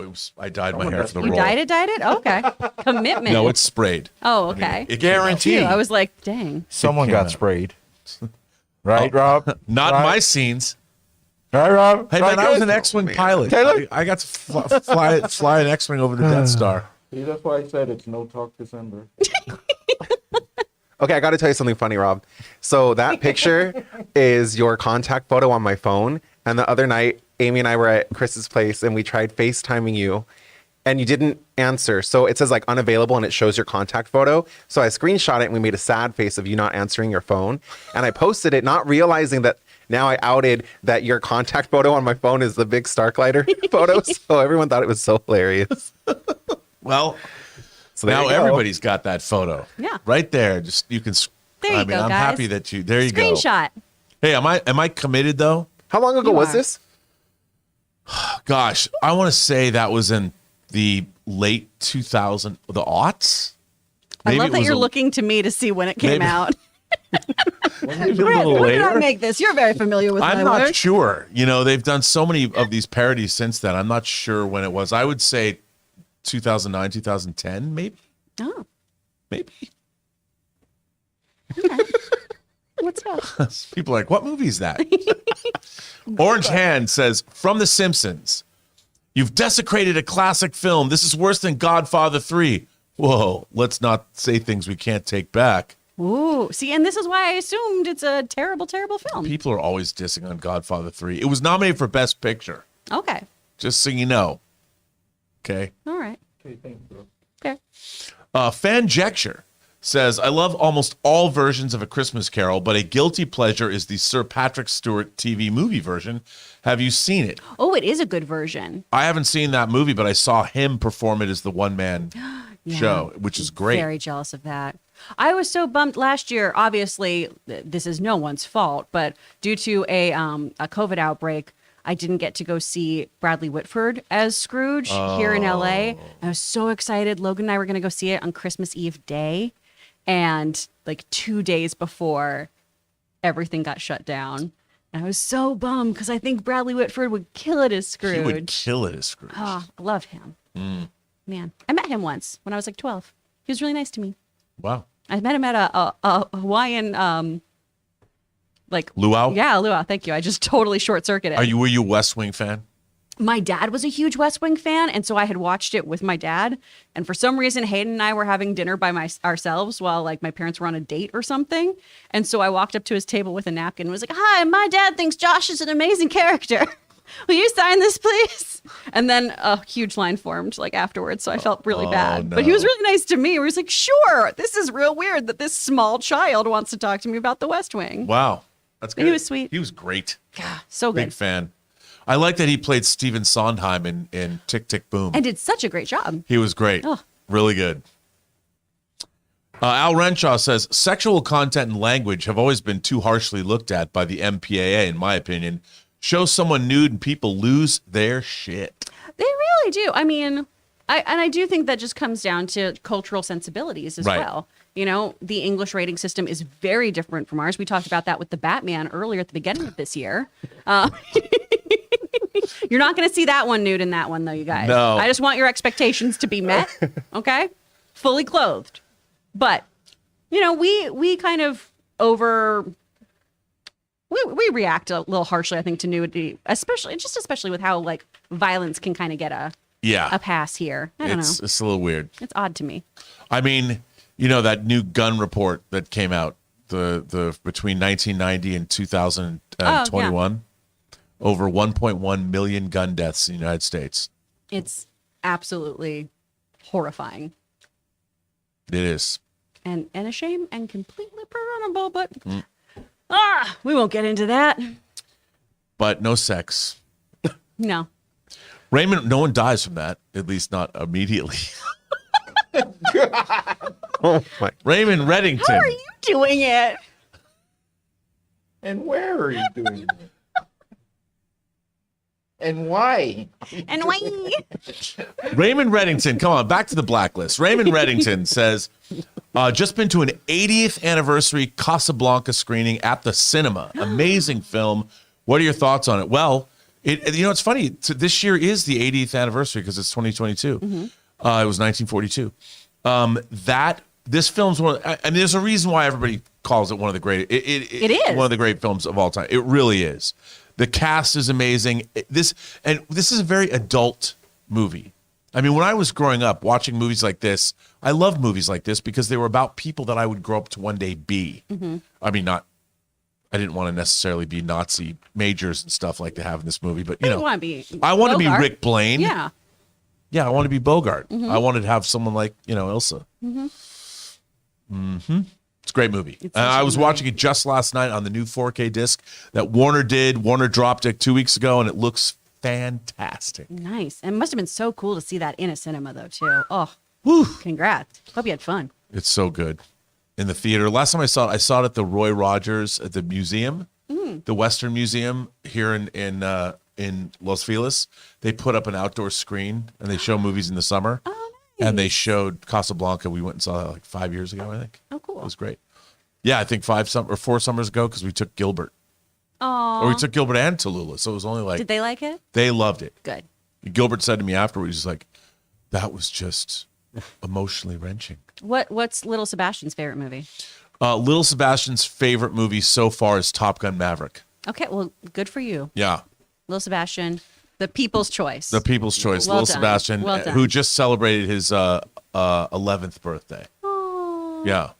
was I dyed my hair for the You role. dyed it? Okay. Commitment. No, it's sprayed. Oh, okay. It Guaranteed. Phew, I was like, dang. Someone came got out. sprayed. Right, Rob? Not right? my scenes. Right, Rob? Hey Right, man, I was good? an X-wing pilot. Taylor? I got to fly an X-wing over the Death Star. See, that's why I said it's no talk December. Okay, I got to tell you something funny, Rob. So that picture is your contact photo on my phone. And the other night, Amy and I were at Chris's place and we tried FaceTiming you and you didn't answer. So it says like unavailable and it shows your contact photo. So I screenshot it and we made a sad face of you not answering your phone. And I posted it, not realizing that now I outed that your contact photo on my phone is the big Starklighter photo. So everyone thought it was so hilarious. Well, So there now you go. everybody's got that photo. Yeah. Right there. Just you can. There you I mean, go, I'm guys. happy that you. There you go. Screenshot. Hey, am I committed though? How long ago You was are. this? Gosh, I want to say that was in the late 2000, the aughts. I love it that was you're a- looking to me to see when it came Maybe- out. maybe a Chris, little when did I later. make this? You're very familiar with I'm my not work. sure. You know, they've done so many of these parodies since then. I'm not sure when it was. I would say 2009, 2010, maybe. Oh, Maybe. what's up? People are like, what movie is that? Orange Hand says, from The Simpsons, you've desecrated a classic film. This is worse than Godfather 3. Whoa, let's not say things we can't take back. Ooh, see, and this is why I assumed it's a terrible, terrible film. People are always dissing on Godfather 3. It was nominated for Best Picture, Okay, just so you know. Okay. all right. Okay, thanks, bro. Okay. Fanjecture says, I love almost all versions of A Christmas Carol, but a guilty pleasure is the Sir Patrick Stewart TV movie version. Have you seen it? Oh, it is a good version. I haven't seen that movie, but I saw him perform it as the one-man show, which is great. Very jealous of that. I was so bummed last year. Obviously, this is no one's fault, but due to a COVID outbreak, I didn't get to go see Bradley Whitford as Scrooge here in LA. I was so excited. Logan and I were going to go see it on Christmas Eve day. And like 2 days before, everything got shut down. And I was so bummed because I think Bradley Whitford would kill it as Scrooge. He would kill it as Scrooge. Oh, I love him. Man, I met him once when I was like 12. He was really nice to me. Wow. I met him at a Hawaiian, like Luau? Yeah, luau. Thank you. I just totally short circuited. Were you a West Wing fan? My dad was a huge West Wing fan, and so I had watched it with my dad. And for some reason, Hayden and I were having dinner by ourselves while like my parents were on a date or something. And so I walked up to his table with a napkin and was like, "Hi, my dad thinks Josh is an amazing character. Will you sign this, please?" And then a huge line formed like afterwards, so I felt really bad. But he was no. really nice to me. He was like, "Sure, this is real weird that this small child wants to talk to me about the West Wing." Wow. That's good. He was sweet. He was great. So Big good. fan. I like that he played Stephen Sondheim in Tick, Tick, Boom. And did such a great job. He was great. Oh. Really good. Al Renshaw says, sexual content and language have always been too harshly looked at by the MPAA, in my opinion. Show someone nude and people lose their shit. They really do. I mean, I do think that just comes down to cultural sensibilities as Right. well. You know, the English rating system is very different from ours. We talked about that with the Batman earlier at the beginning of this year. You're not going to see that one nude in that one, though, you guys. No. I just want your expectations to be met, okay? Fully clothed. But, you know, we kind of we react a little harshly, I think, to nudity, especially with how, like, violence can kind of get a pass here. I don't know. It's a little weird. It's odd to me. I mean, you know, that new gun report that came out the between 1990 and 2021, over 1.1 million gun deaths in the United States. It's absolutely horrifying. It is. And a shame and completely preventable, but we won't get into that. But no sex. No. Raymond, no one dies from that, at least not immediately. Oh my. Raymond Reddington. How are you doing it? And where are you doing it? And why? And why? Raymond Reddington, come on, back to the blacklist. Raymond Reddington says, just been to an 80th anniversary Casablanca screening at the cinema. Amazing film. What are your thoughts on it? Well, it's funny. This year is the 80th anniversary because it's 2022. Mm-hmm. It was 1942. This film's there's a reason why everybody calls it one of the great. It is one of the great films of all time. It really is. The cast is amazing. This is a very adult movie. I mean, when I was growing up watching movies like this, I loved movies like this because they were about people that I would grow up to one day be. Mm-hmm. I mean, I didn't want to necessarily be Nazi majors and stuff like they have in this movie, but I want to be Rick Blaine. Yeah. Yeah, I want to be Bogart. Mm-hmm. I wanted to have someone like, Ilsa. Mm-hmm. It's a great movie. I was watching it just last night on the new 4K disc that Warner did. Warner dropped it 2 weeks ago, and it looks fantastic. Nice. And it must have been so cool to see that in a cinema, though, too. Oh, Whew. Congrats. Hope you had fun. It's so good. In the theater. Last time I saw it at the Roy Rogers at the museum, the Western Museum here in Los Feliz. They put up an outdoor screen, and they show movies in the summer. Oh, nice. And they showed Casablanca. We went and saw that like 5 years ago, I think. Oh, cool. It was great. Yeah, I think 4 summers ago because we took Gilbert. Oh. Or we took Gilbert and Tallulah, so it was only like. Did they like it? They loved it. Good. Gilbert said to me afterwards, he's like, that was just emotionally wrenching. What's Little Sebastian's favorite movie? Little Sebastian's favorite movie so far is Top Gun Maverick. Okay, well, good for you. Yeah. Little Sebastian, the people's choice. The People's Choice. Well Little done. Sebastian, Well done. who just celebrated his 11th birthday. Oh. Yeah.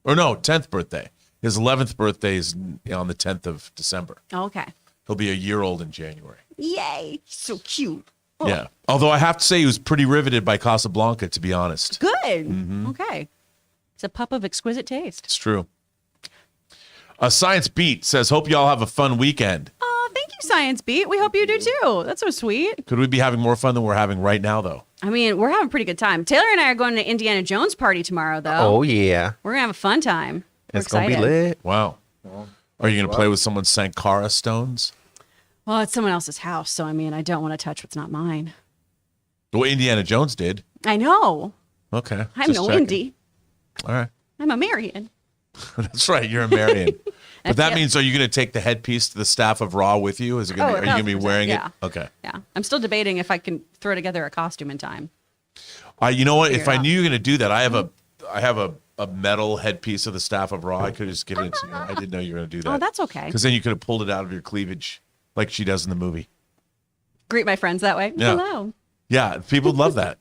Or no, 10th birthday. His 11th birthday is on the 10th of December. Okay. He'll be a year old in January. Yay. So cute. Oh. Yeah. Although I have to say he was pretty riveted by Casablanca, to be honest. Good. Mm-hmm. Okay. It's a pup of exquisite taste. It's true. Science Beat says, hope y'all have a fun weekend. Oh, thank you, Science Beat. We hope you do too. That's so sweet. Could we be having more fun than we're having right now, though? I mean, we're having a pretty good time. Taylor and I are going to Indiana Jones party tomorrow, though. Oh yeah. We're going to have a fun time. We're It's gonna be excited. lit. Wow. Are you going to play with someone's Sankara stones? Well, it's someone else's house, so I mean, I don't want to touch what's not mine. Well, Indiana Jones did. I know. Okay. I'm just no checking. Indy. All right. I'm a Marion. That's right. You're a Marion. But that Yep. means, are you going to take the headpiece to the staff of Raw with you? Is it going to are you going to be 1,000%, wearing yeah. it? Okay. Yeah. I'm still debating if I can throw together a costume in time. You know what? Figure If it I out. knew you were going to do that, I have a metal headpiece of the staff of Raw. I could just get it into you. I didn't know you were going to do that. Oh, that's okay. Because then you could have pulled it out of your cleavage like she does in the movie. Greet my friends that way. Yeah. Hello. Yeah. People would love that.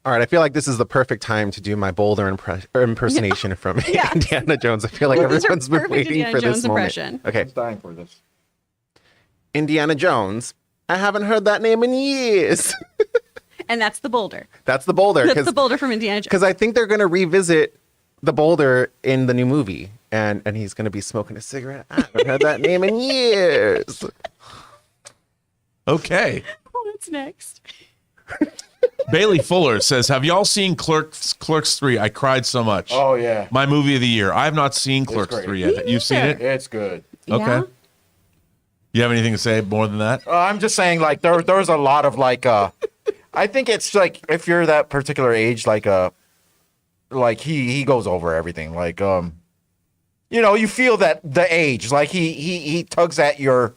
All right, I feel like this is the perfect time to do my Boulder impersonation from Yeah. Indiana Jones. I feel like This is your everyone's been perfect waiting Indiana for Jones this moment. impression. Okay, I'm dying for this. Indiana Jones. I haven't heard that name in years. And that's the boulder. That's the Boulder. That's the boulder from Indiana Jones. Because I think they're going to revisit the Boulder in the new movie, and he's going to be smoking a cigarette. I haven't heard that name in years. Okay. What's next? Bailey Fuller says, have y'all seen Clerks 3? I cried so much. Oh yeah, My movie of the year. I have not seen Clerks great. 3 yet. You've seen it? it's good. Okay. Yeah? You have anything to say more than that? I'm just saying, like, there's a lot of like, I think it's like if you're that particular age, like he goes over everything, like, you know, you feel that the age, like he tugs at your,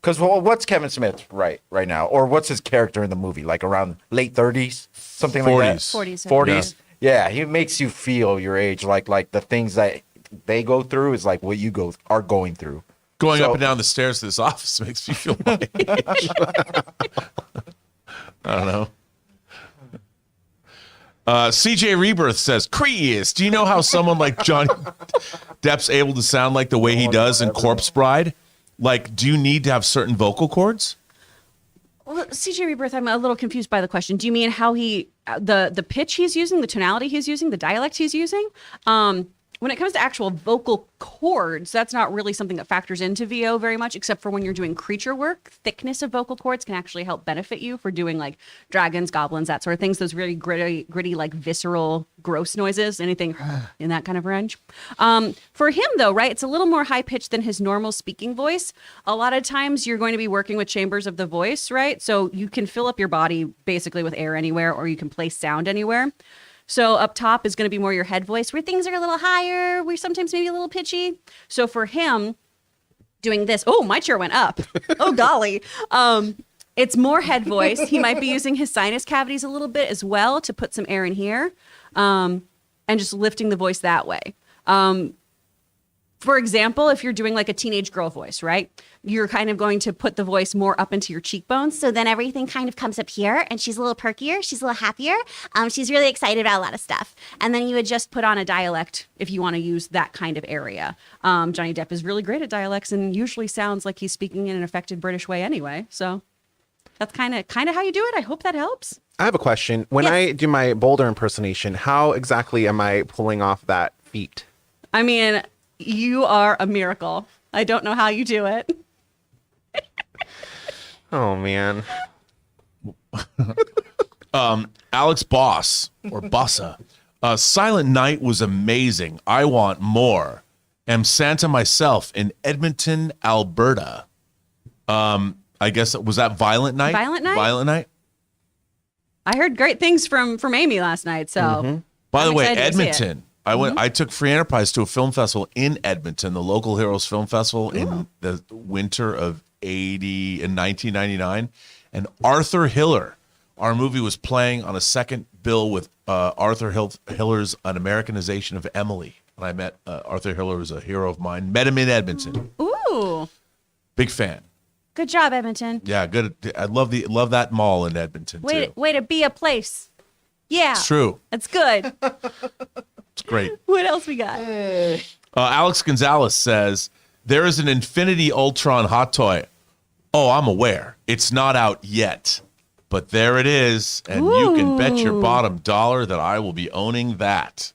because what's Kevin Smith right now, or what's his character in the movie, like around late 30s, something like that, 40s. 40s. Yeah, he makes you feel your age, like the things that they go through is like what you are going through. Going So- up and down the stairs to this office makes me feel like I don't know. CJ Rebirth says, Chris, do you know how someone like Johnny Depp's able to sound like the way he does in Corpse Bride? Like, do you need to have certain vocal cords? Well, CJ Rebirth, I'm a little confused by the question. Do you mean how the pitch he's using, the tonality he's using, the dialect he's using? When it comes to actual vocal cords, that's not really something that factors into VO very much, except for when you're doing creature work. Thickness of vocal cords can actually help benefit you for doing like dragons, goblins, that sort of things. Those really gritty, like visceral, gross noises, anything in that kind of range. For him, though, right, it's a little more high pitched than his normal speaking voice. A lot of times you're going to be working with chambers of the voice, right? So you can fill up your body basically with air anywhere, or you can place sound anywhere. So up top is going to be more your head voice, where things are a little higher. We're sometimes maybe a little pitchy. So for him, doing this, oh, my chair went up. Oh, golly. It's more head voice. He might be using his sinus cavities a little bit as well to put some air in here, and just lifting the voice that way. For example, if you're doing like a teenage girl voice, right? You're kind of going to put the voice more up into your cheekbones. So then everything kind of comes up here and she's a little perkier. She's a little happier. She's really excited about a lot of stuff. And then you would just put on a dialect if you want to use that kind of area. Johnny Depp is really great at dialects and usually sounds like he's speaking in an affected British way anyway. So that's kind of how you do it. I hope that helps. I have a question. When Yes. I do my Boulder impersonation, how exactly am I pulling off that feat? I mean, you are a miracle. I don't know how you do it. Oh, man. Alex Boss or Bossa. Silent Night was amazing. I want more. Am Santa myself in Edmonton, Alberta. I guess was that Violent Night? Violent Night? Violent Night. I heard great things from Amy last night. So By the I'm way, excited to see it. Edmonton. I went. I took Free Enterprise to a film festival in Edmonton, the Local Heroes Film Festival in the winter of 1999, and Arthur Hiller, our movie was playing on a second bill with Arthur Hiller's An Americanization of Emily, and I met Arthur Hiller, was a hero of mine. Met him in Edmonton. Ooh, Big fan. good job, Edmonton. Yeah, good. I love that mall in Edmonton too. Way to be a place. Yeah, It's true. That's good. It's great. What else we got? Alex Gonzalez says, there is an Infinity Ultron hot toy. Oh, I'm aware. It's not out yet. But there it is. And you can bet your bottom dollar that I will be owning that.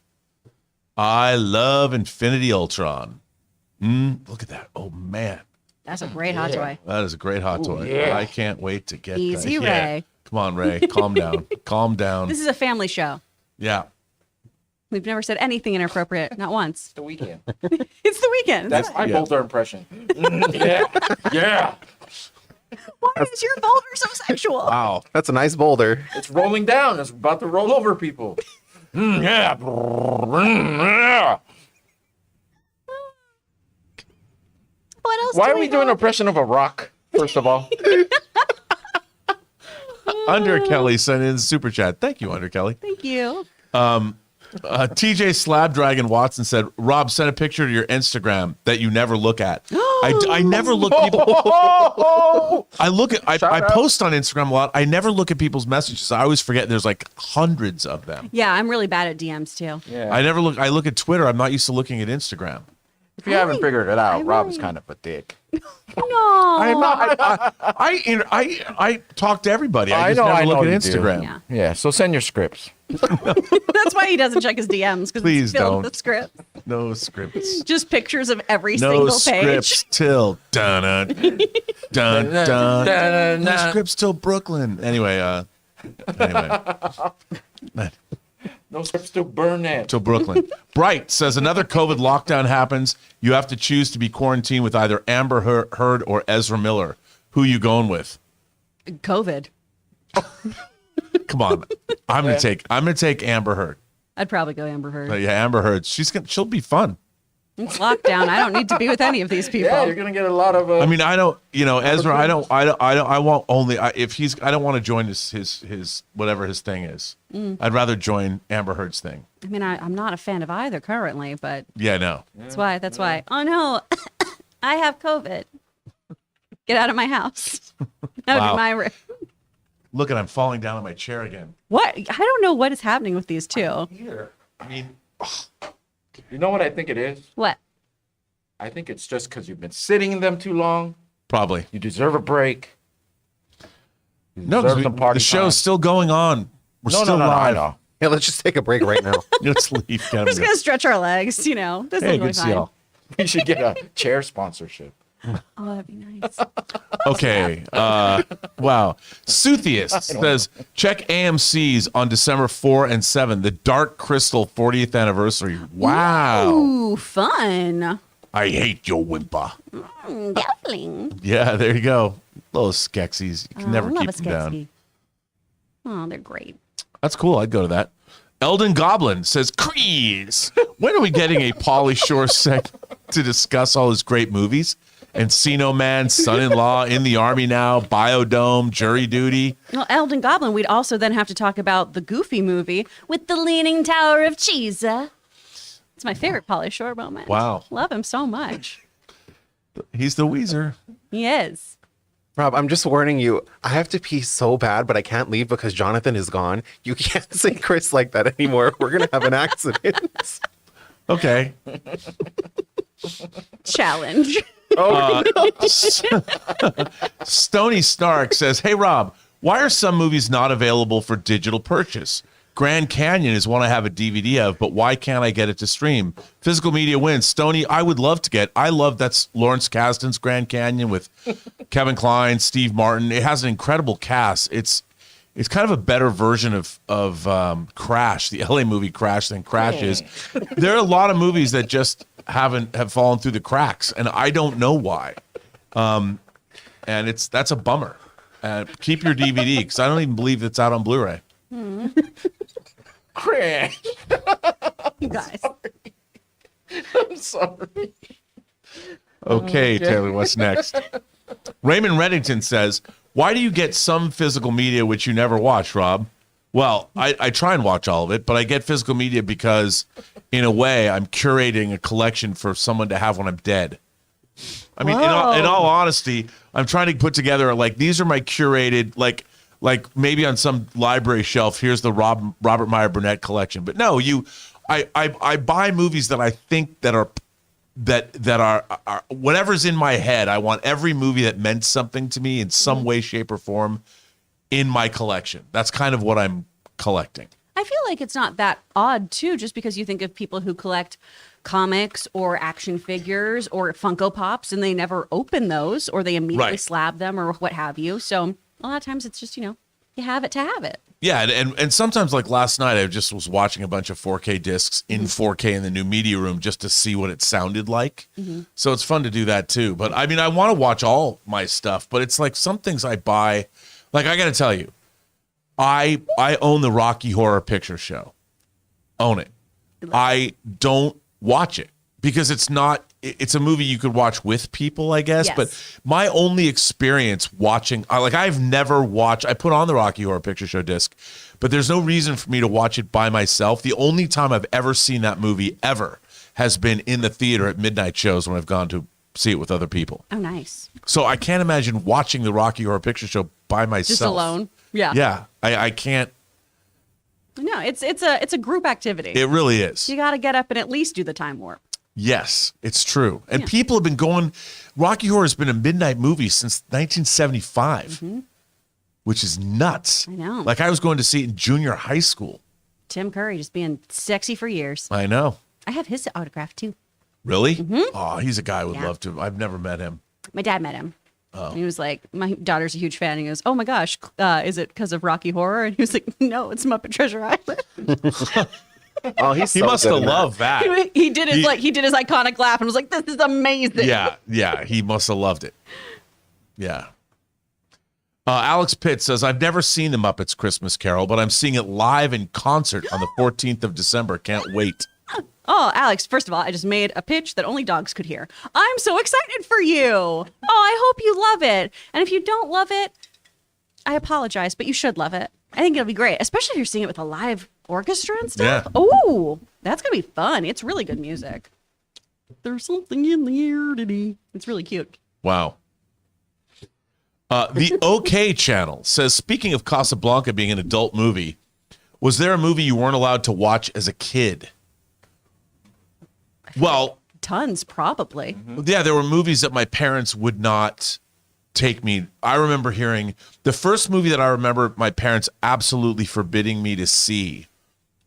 I love Infinity Ultron. Look at that. Oh, man. That's a great hot toy. That is a great hot toy. yeah. I can't wait to get Easy, that. Ray. Come on, Ray. Calm down. Calm down. This is a family show. Yeah. We've never said anything inappropriate, not once. The weekend. It's the weekend. That's my Yeah. Boulder impression. Yeah. Yeah. Why is your folder so sexual? Wow. That's a nice boulder. It's rolling down. It's about to roll over people. Yeah. What else? Why do are we doing an have? impression of a rock, first of all? Under Kelly sent in super chat. Thank you, Under Kelly. Thank you. TJ Slabdragon Watson said, Rob, send a picture to your Instagram that you never look at. I never look people. I post on Instagram a lot. I never look at people's messages. I always forget there's like hundreds of them. Yeah, I'm really bad at DMs too. Yeah. I look at Twitter. I'm not used to looking at Instagram. If you haven't figured it out, Rob is really- kind of a dick. No. I'm not. I talk to everybody. I just never look at you do. Instagram. Yeah. Yeah, so send your scripts. That's why he doesn't check his DMs because Please it's filled don't. with scripts. No scripts. Just pictures of every No single page. scripts till dun dun dun. No scripts till Brooklyn. Anyway. No scripts to burn it. Till Brooklyn. Bright says another COVID lockdown happens. You have to choose to be quarantined with either Amber Heard or Ezra Miller. Who you going with? COVID. Come on. I'm gonna take Amber Heard. I'd probably go Amber Heard. Yeah, Amber Heard. She'll be fun. It's lockdown. I don't need to be with any of these people. Yeah, you're gonna get a lot of. I mean, I don't. Ezra. I don't. I won't only. If he's. I don't want to join his whatever his thing is. I'd rather join Amber Heard's thing. I mean, I'm not a fan of either currently, but Yeah, no. that's why. Oh no, I have COVID. Get out of my house. Out Wow. of my room. Look at I'm falling down on my chair again. What? I don't know what is happening with these two. Here. I mean, You know what I think it is? What? I think it's just because you've been sitting in them too long. probably. You deserve a break. You No, deserve 'cause some party the show's time. still going on. We're No, still no, I live. know. Yeah, let's just take a break right now. Let's leave. We're just gonna stretch our legs. This Hey, is going good to see fine. y'all. We should get a chair sponsorship. Oh, that'd be nice. Okay. Wow. Suthius says, check AMC's on December 4 and 7, the Dark Crystal 40th anniversary. Wow. Ooh, fun. I hate your whimper. Definitely. Yeah, there you go. Little Skeksis. You can never I love keep a them down. Skeksis. Oh, they're great. That's cool. I'd go to that. Eldon Goblin says, Crease, when are we getting a Pauly Shore segment to discuss all his great movies? Encino Man, Son-in-Law, In the Army Now, Biodome, Jury Duty. Well, Eldon Goblin, we'd also then have to talk about the Goofy movie with the Leaning Tower of Cheese. It's my favorite Pauly Shore moment. Wow. Love him so much. He's the Weezer. He is. Rob, I'm just warning you. I have to pee so bad, but I can't leave because Jonathan is gone. You can't say Chris like that anymore. We're going to have an accident. Okay. Challenge. Stony Stark says, hey, Rob, why are some movies not available for digital purchase? Grand Canyon is one I have a DVD of, but why can't I get it to stream? Physical media wins. Stony, I would love to get. That's Lawrence Kasdan's Grand Canyon with Kevin Kline, Steve Martin. It has an incredible cast. It's kind of a better version of Crash, the LA movie Crash, than Crash is. There are a lot of movies that just have fallen through the cracks, and I don't know why. And that's a bummer. Keep your DVD because I don't even believe it's out on Blu-ray. Crash. You guys. I'm sorry. Okay, Taylor, what's next? Raymond Reddington says, why do you get some physical media which you never watch, Rob? Well, I try and watch all of it, but I get physical media because, in a way, I'm curating a collection for someone to have when I'm dead. I mean, in all honesty, I'm trying to put together, these are my curated, like maybe on some library shelf, here's the Robert Meyer Burnett collection. But no, I buy movies that I think that are whatever's in my head. I want every movie that meant something to me in some way, shape, or form in my collection. That's kind of what I'm collecting. I feel like it's not that odd, too, just because you think of people who collect comics or action figures or Funko Pops and they never open those or they immediately Right. slab them or what have you. So a lot of times it's just, you have it to have it. Yeah, and sometimes like last night, I just was watching a bunch of 4K discs in 4K in the new media room just to see what it sounded like. So it's fun to do that too. But I mean, I want to watch all my stuff, but it's like some things I buy. Like I got to tell you, I own the Rocky Horror Picture Show. Own it. I don't watch it because it's a movie you could watch with people, I guess. Yes. But my only experience watching, I've never watched, I put on the Rocky Horror Picture Show disc, but there's no reason for me to watch it by myself. The only time I've ever seen that movie ever has been in the theater at midnight shows when I've gone to see it with other people. Oh, nice. So I can't imagine watching the Rocky Horror Picture Show by myself. Just alone. Yeah. Yeah. I can't. No, it's a group activity. It really is. You got to get up and at least do the time warp. Yes, it's true. And people have been going, Rocky Horror has been a midnight movie since 1975, which is nuts. I know. Like I was going to see it in junior high school. Tim Curry just being sexy for years. I know. I have his autograph too. Really? Oh, he's a guy I would love to. I've never met him. My dad met him. Oh. And he was like, my daughter's a huge fan. And he goes, oh my gosh, is it because of Rocky Horror? And he was like, no, it's Muppet Treasure Island. Oh, He must have loved that. he did his iconic laugh and was like, this is amazing. Yeah, he must have loved it. Yeah. Alex Pitt says, I've never seen the Muppets Christmas Carol, but I'm seeing it live in concert on the 14th of December. Can't wait. Oh, Alex, first of all, I just made a pitch that only dogs could hear. I'm so excited for you. Oh, I hope you love it. And if you don't love it, I apologize, but you should love it. I think it'll be great, especially if you're seeing it with a live orchestra and stuff. Yeah. Oh, that's going to be fun. It's really good music. There's something in the air today. It's really cute. Wow. The OK Channel says, speaking of Casablanca being an adult movie, was there a movie you weren't allowed to watch as a kid? Well, Tons, probably. yeah, there were movies that my parents would not take me. I remember hearing the first movie that I remember my parents absolutely forbidding me to see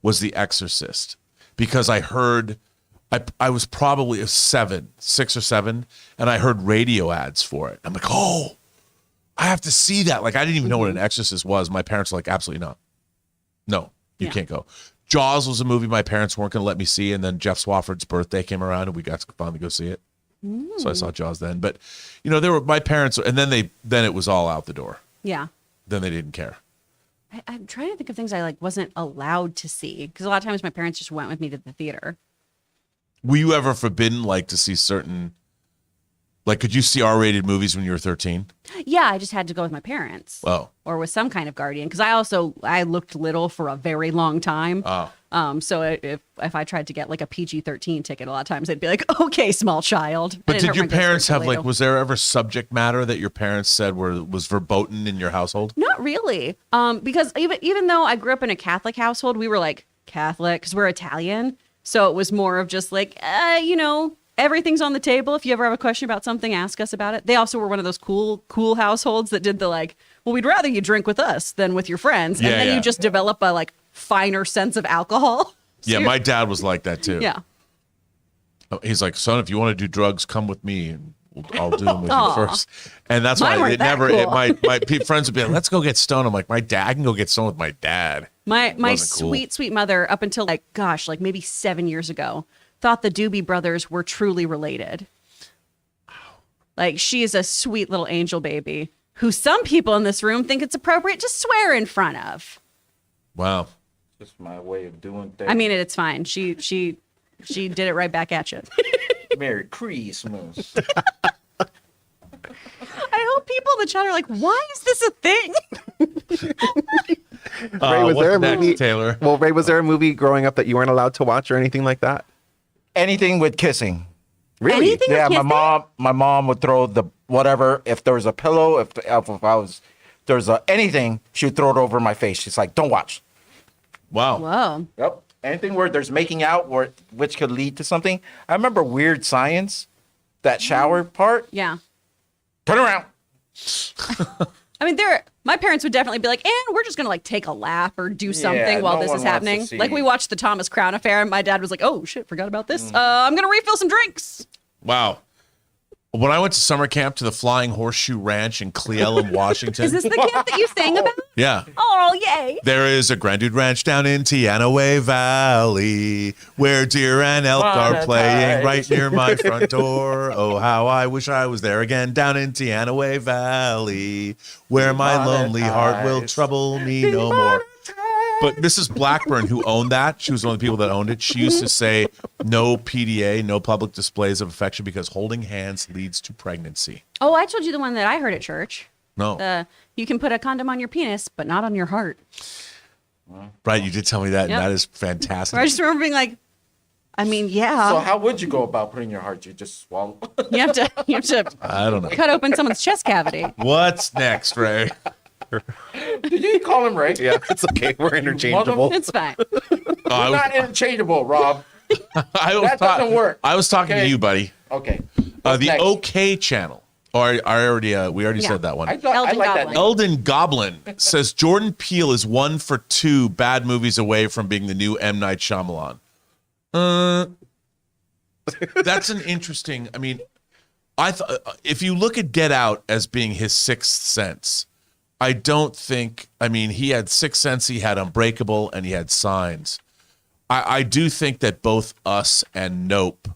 was The Exorcist, because I heard, I was probably 6 or 7, and I heard radio ads for it. I'm like, oh, I have to see that. Like, I didn't even know what an exorcist was. My parents were like, absolutely not. No, you can't go. Jaws was a movie my parents weren't going to let me see, and then Jeff Swafford's birthday came around, and we got to finally go see it. So I saw Jaws then. But, you know, there were my parents, and then it was all out the door. Yeah. Then they didn't care. I'm trying to think of things I wasn't allowed to see, because a lot of times my parents just went with me to the theater. Were you ever forbidden, like, to see certain, like, could you see R-rated movies when you were 13? Yeah, I just had to go with my parents. Oh. Or with some kind of guardian, because I looked little for a very long time. Oh. So if I tried to get like a PG-13 ticket, a lot of times they'd be like, "Okay, small child." But I didn't did hurt your my good parents spirits have, till like, was there ever subject matter that your parents said was verboten in your household? Not really. Because even though I grew up in a Catholic household, we were like Catholic because we're Italian. So it was more of just like, you know, everything's on the table. If you ever have a question about something, ask us about it. They also were one of those cool households that did the like, well, we'd rather you drink with us than with your friends. And then you just develop a like finer sense of alcohol. So Yeah, my dad was like that too. Yeah. He's like, son, if you want to do drugs, come with me, and I'll do them with you first. And that's Mine why weren't it that never. cool. My friends would be like, let's go get stoned. I'm like, I can go get stoned with my dad. My Wasn't cool. sweet mother, up until like maybe 7 years ago, thought the Doobie Brothers were truly related. Like, she is a sweet little angel baby who some people in this room think it's appropriate to swear in front of. Wow. Just my way of doing things. I mean, it's fine. She did it right back at you. Merry Christmas. I hope people in the chat are like, why is this a thing? Ray, was What's there a next, movie, Taylor? Well, Ray, was there a movie growing up that you weren't allowed to watch or anything like that? Anything with kissing. Really? Anything with Yeah, kissing? my mom would throw the whatever. If there was a pillow, if there's anything, she would throw it over my face. She's like, "Don't watch." Wow. Whoa. Yep. Anything where there's making out, which could lead to something. I remember Weird Science, that shower part. Yeah. Turn around. I mean, my parents would definitely be like, and we're just going to like take a lap or do something Yeah, while no this one is wants to happening. see. Like we watched the Thomas Crown Affair and my dad was like, oh shit, forgot about this. I'm going to refill some drinks. Wow. When I went to summer camp to the Flying Horseshoe Ranch in Cle Elum, Washington. Is this the camp that you sang about? Yeah. Oh, yay. There is a Grand Dude Ranch down in Teanaway Valley where deer and elk are playing right near my front door. Oh, how I wish I was there again down in Teanaway Valley where my lonely heart will trouble me no more. But Mrs. Blackburn, who owned that, she was one of the people that owned it. She used to say, no PDA, no public displays of affection because holding hands leads to pregnancy. Oh, I told you the one that I heard at church. No. You can put a condom on your penis, but not on your heart. Right, you did tell me that, Yep. and that is fantastic. I just remember being like, I mean, yeah. So how would you go about putting your heart? You just swallow. You have to I don't know. cut open someone's chest cavity. What's next, Ray? Did you call him Ray? Yeah, it's okay. We're interchangeable. It's fine. I Not interchangeable, Rob. was That doesn't work. I was talking to Okay. you, buddy. Okay. The next? OK channel. Or we already said that one. I thought I Eldon like Goblin. that. Eldon Goblin says Jordan Peele is 1 for 2 bad movies away from being the new M. Night Shyamalan. That's an interesting. I mean, I thought if you look at Get Out as being his sixth sense, I don't think. I mean, he had Sixth Sense, he had Unbreakable, and he had Signs. I do think that both Us and Nope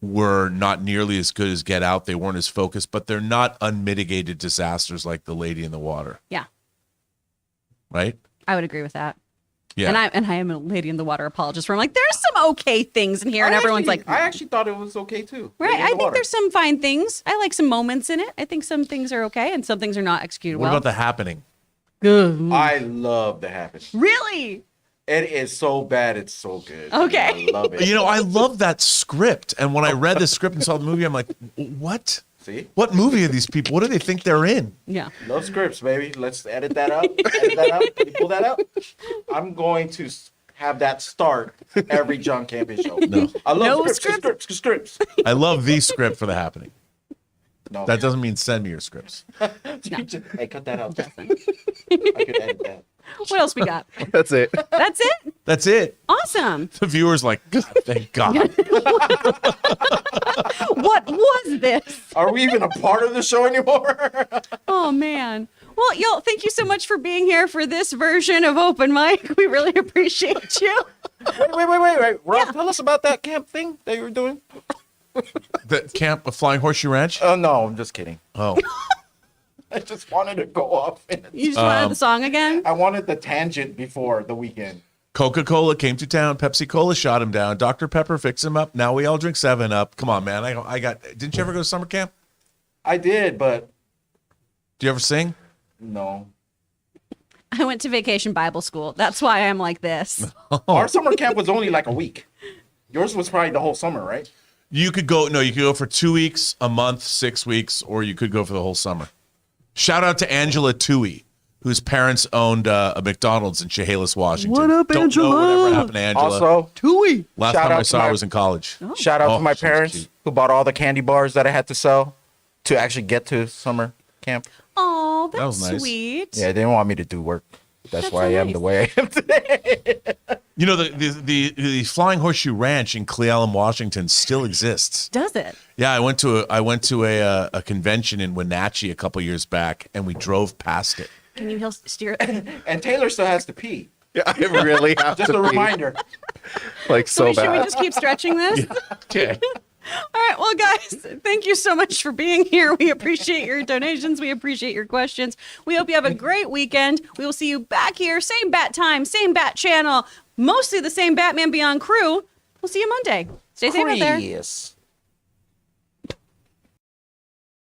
were not nearly as good as Get Out. They weren't as focused, but they're not unmitigated disasters like The Lady in the Water. Yeah, Right? I would agree with that. Yeah. And I am a Lady in the Water apologist. Where I'm like, there's some okay things in here, and everyone's like, I actually thought it was okay too. right. Lady in I the think Water. there's some fine things. I like some moments in it. I think some things are okay, and some things are not executed What well. about The Happening? I love The Happening. Really? It is so bad, it's so good. Okay. I love it. You know, I love that script. And when I read the script and saw the movie, I'm like, what? See? What movie are these people? What do they think they're in? Yeah. Love scripts, baby. Let's edit that out. Edit that out. Can you pull that out? I'm going to have that start every John Campea show. No. I love No scripts. I love the script for The Happening. No. That doesn't mean send me your scripts. Hey, cut that out. I could edit that. What else we got? That's it. That's it? That's it. Awesome. The viewer's like, God, thank God. What was this? Are we even a part of the show anymore? Oh, man. Well, y'all, thank you so much for being here for this version of Open Mic. We really appreciate you. Wait. Rob, tell us about that camp thing that you were doing. The camp, a Flying Horseshoe Ranch? Oh, no, I'm just kidding. Oh. I just wanted to go off. You just wanted the song again? I wanted the tangent before the weekend. Coca-Cola came to town. Pepsi-Cola shot him down. Dr. Pepper fixed him up. Now we all drink 7-Up. Come on, man. I got. Didn't you ever go to summer camp? I did, but Do you ever sing? no. I went to vacation Bible school. That's why I'm like this. Our summer camp was only like a week. Yours was probably the whole summer, right? You could go. No, you could go for 2 weeks, a month, 6 weeks, or you could go for the whole summer. Shout out to Angela Toohey, whose parents owned a McDonald's in Chehalis, Washington. What up, Don't Angela? know whatever happened to Angela. Also, Tui. Last shout time out I to saw her my- was in college. shout out Oh, to my she was parents cute. who bought all the candy bars that I had to sell to actually get to summer camp. Oh, that's was nice. sweet. Yeah, they didn't want me to do work. That's That's why I so am nice. the way I am today. You know, the Flying Horseshoe Ranch in Cle Elum, Washington still exists. Does it? Yeah, I went to a convention in Wenatchee a couple years back, and we drove past it. Can you steer it? And Taylor still has to pee. Yeah, I really have Just to a pee. reminder. Like so Should we bad. just keep stretching this? Okay. All right. Well, guys, thank you so much for being here. We appreciate your donations. We appreciate your questions. We hope you have a great weekend. We will see you back here, same bat time, same bat channel, mostly the same Batman Beyond crew. We'll see you Monday. Stay safe out there. Yes.